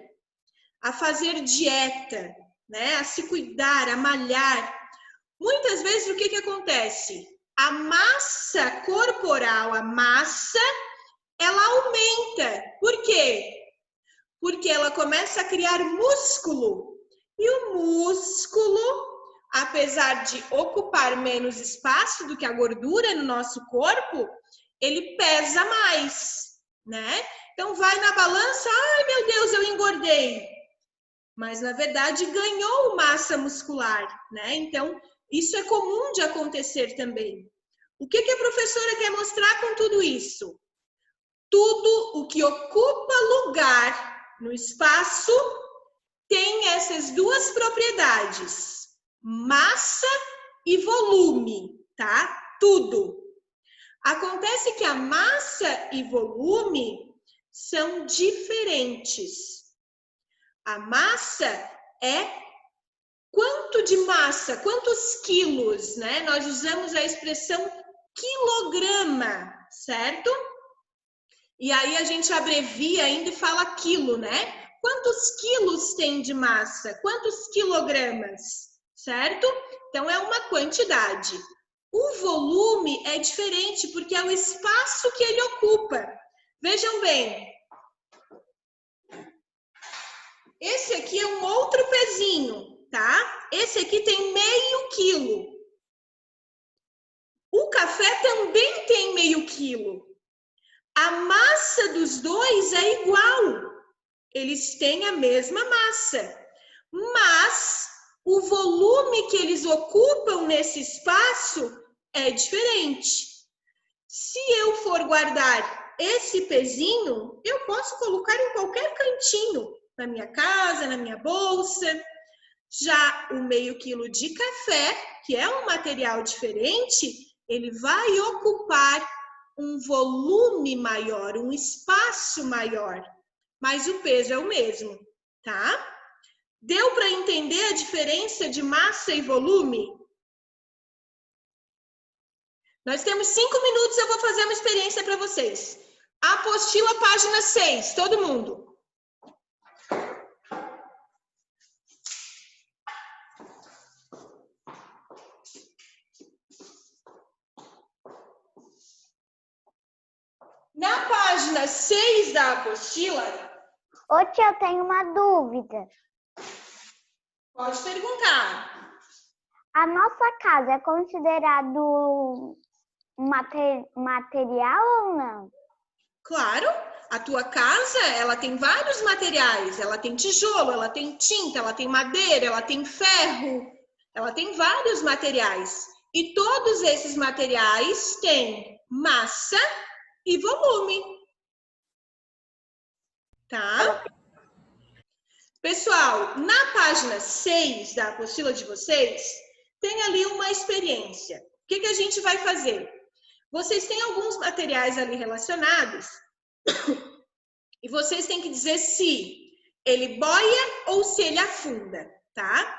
a fazer dieta, né, a se cuidar, a malhar, muitas vezes o que que acontece? A massa corporal, a massa, ela aumenta. Por quê? Porque ela começa a criar músculo. E o músculo, apesar de ocupar menos espaço do que a gordura no nosso corpo, ele pesa mais, né? Então vai na balança, ai meu Deus, eu engordei. Mas na verdade ganhou massa muscular, né? Então isso é comum de acontecer também. O que que a professora quer mostrar com tudo isso? Tudo o que ocupa lugar no espaço tem essas duas propriedades, massa e volume, tá? Tudo. Acontece que a massa e volume são diferentes. A massa é quanto de massa, quantos quilos, né? Nós usamos a expressão quilograma, certo? E aí a gente abrevia ainda e fala quilo, né? Quantos quilos tem de massa? Quantos quilogramas, certo? Então é uma quantidade. O volume é diferente porque é o espaço que ele ocupa. Vejam bem. Esse aqui é um outro pezinho, tá? Esse aqui tem meio quilo. O café também tem meio quilo. A massa dos dois é igual. Eles têm a mesma massa. Mas o volume que eles ocupam nesse espaço é diferente. Se eu for guardar esse pezinho, eu posso colocar em qualquer cantinho, na minha casa, na minha bolsa. Já o meio quilo de café, que é um material diferente, ele vai ocupar um volume maior, um espaço maior, mas o peso é o mesmo, tá? Deu para entender a diferença de massa e volume? Nós temos 5 minutos, eu vou fazer uma experiência para vocês. Apostila, página 6, todo mundo. Na página 6 da apostila... Ô tia, eu tenho uma dúvida. Pode perguntar. A nossa casa é considerado material ou não? Claro, a tua casa, ela tem vários materiais. Ela tem tijolo, ela tem tinta, ela tem madeira, ela tem ferro. Ela tem vários materiais. E todos esses materiais têm massa e volume. Tá? Pessoal, na página 6 da apostila de vocês, tem ali uma experiência. O que a gente vai fazer? Vocês têm alguns materiais ali relacionados e vocês têm que dizer se ele boia ou se ele afunda, tá?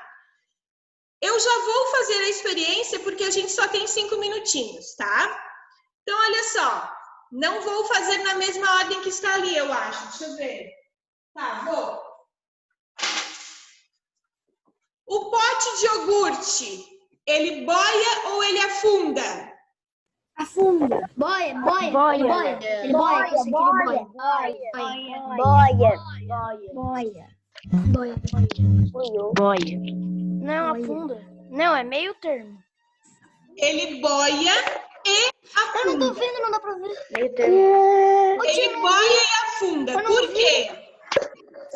Eu já vou fazer a experiência porque a gente só tem 5 minutinhos, tá? Então, olha só. Não vou fazer na mesma ordem que está ali, eu acho. Deixa eu ver. Tá, vou. O pote de iogurte, ele boia ou ele afunda? Afunda. Boia. Ele boia. Não, afunda. Não, é meio termo. Ele boia e afunda. Eu não tô vendo, não dá pra ver. Meio termo. Ele boia e afunda. Por quê?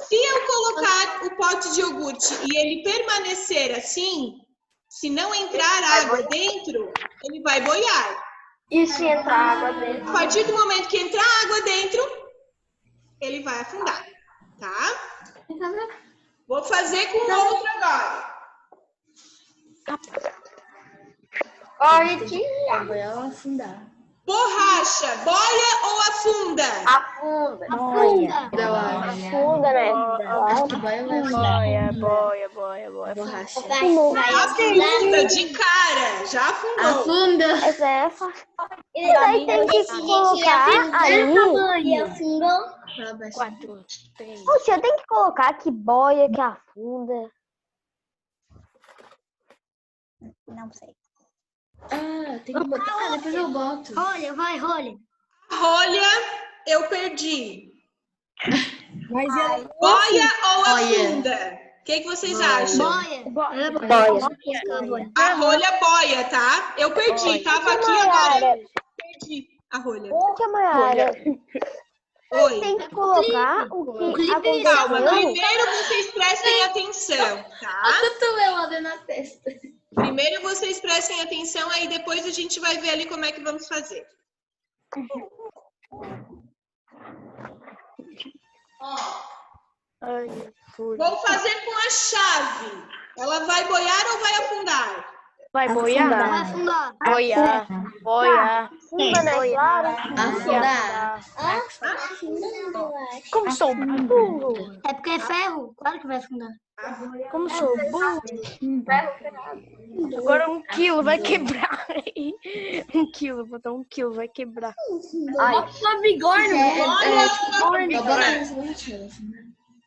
Se eu colocar o pote de iogurte e ele permanecer assim, se não entrar água dentro, ele vai boiar. E se entrar água dentro? A partir do momento que entrar água dentro, ele vai afundar, tá? Vou fazer com o outro agora. Olha aqui. Vai afundar. Borracha, boia ou afunda? Afunda. Afunda, né? Acho que vai afundar. Boia. Borracha. Afunda de cara, já afundou. Afunda. Essa é fácil. E daí tem que colocar aí. Afundou. 4, 3. Poxa, eu tenho que colocar que boia, que afunda. Não sei. Ah, tem que botar. Depois eu boto. Rolha. Rolha, eu perdi. Mas ela... Boia ou afunda? O que vocês acham? Boia. A rolha boia, tá? Eu perdi, tava aqui agora. Perdi a rolha. Oi. Tem que colocar o que Calma, aconteceu. primeiro vocês prestem atenção, tá? A cotovelada na testa. Primeiro vocês prestem atenção, aí depois a gente vai ver ali como é que vamos fazer. Ó, vou fazer com a chave. Ela vai boiar ou vai afundar? Vai boiar? Vai afundar. Boiar. Afunda, né? Claro. Afundar. Como sou burro. É porque é ferro. Claro que vai afundar. Como sou burro. Agora 1 quilo vai quebrar. 1 quilo, botar 1 quilo, vai quebrar. Uma bigorna.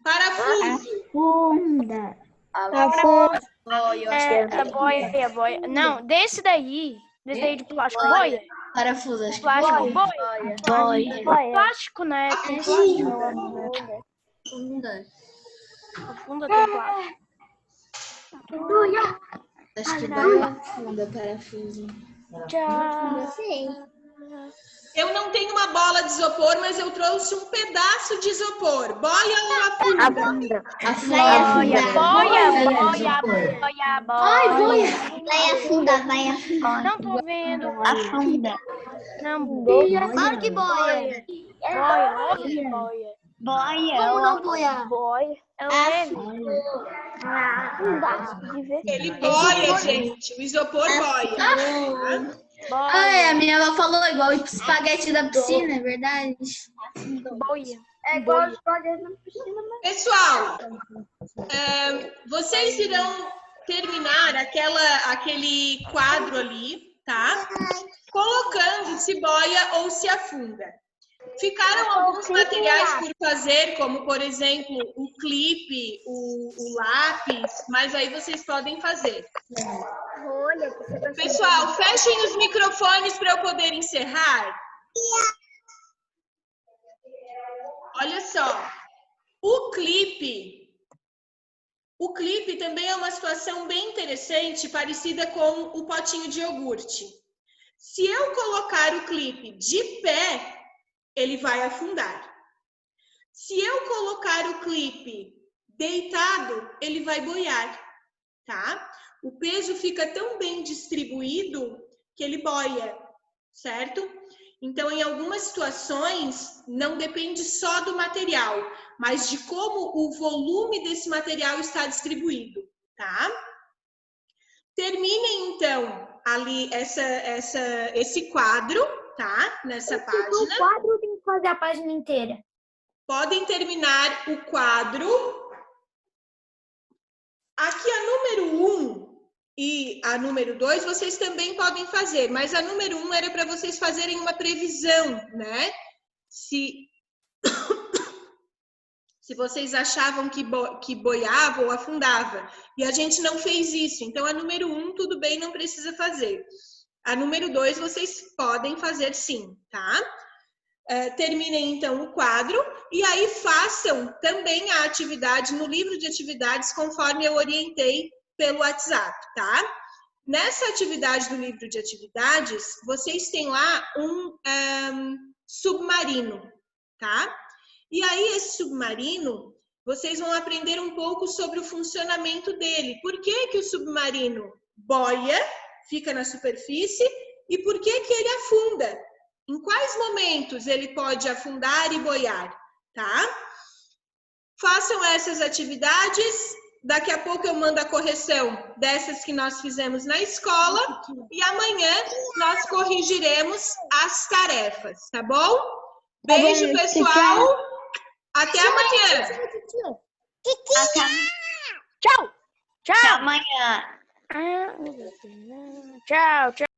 Parafuso. Boia. Não, desse daí de plástico, boia. Parafuso, acho que Plástico, boia. Plástico, né? Tem plástico. Afunda tem plástico. Acho que vai afunda parafuso. Tchau. Eu não tenho uma bola de isopor, mas eu trouxe um pedaço de isopor. Boia ou afunda? Boia. Vai afundar. Não tô vendo. Afunda. Não, boia. Claro que boia. Boia. Como não boiar? Boia. É leve. Ele boia, gente. O isopor boia. A minha avó falou igual o espaguete da piscina, é verdade? Boia. É igual os espaguete na piscina, mas... Pessoal, vocês irão terminar aquele quadro ali, tá? Colocando se boia ou se afunda. Ficaram alguns materiais por fazer, como, por exemplo, o clipe, o lápis, mas aí vocês podem fazer. Pessoal, fechem os microfones para eu poder encerrar. Olha só, o clipe O clipe também é uma situação bem interessante, parecida com o potinho de iogurte. Se eu colocar o clipe de pé, ele vai afundar. Se eu colocar o clipe deitado, ele vai boiar, tá? O peso fica tão bem distribuído que ele boia, certo? Então, em algumas situações, não depende só do material, mas de como o volume desse material está distribuído, tá? Terminem, então, ali esse quadro, tá? Nessa página. O quadro tem que fazer a página inteira. Podem terminar o quadro. Aqui a número 1 e a número 2, vocês também podem fazer, mas a número 1 era para vocês fazerem uma previsão, né? Se vocês achavam que boiava ou afundava, e a gente não fez isso, então a número 1, tudo bem, não precisa fazer. A número 2, vocês podem fazer sim, tá? Terminem, então, o quadro, e aí façam também a atividade no livro de atividades, conforme eu orientei pelo WhatsApp, tá? Nessa atividade do livro de atividades, vocês têm lá um submarino, tá? E aí, esse submarino, vocês vão aprender um pouco sobre o funcionamento dele. Por que que o submarino boia, fica na superfície, e por que que ele afunda? Em quais momentos ele pode afundar e boiar, tá? Façam essas atividades. Daqui a pouco eu mando a correção dessas que nós fizemos na escola e amanhã nós corrigiremos as tarefas, tá bom? Beijo, pessoal. Até amanhã. Tchau. Até amanhã. Tchau, tchau.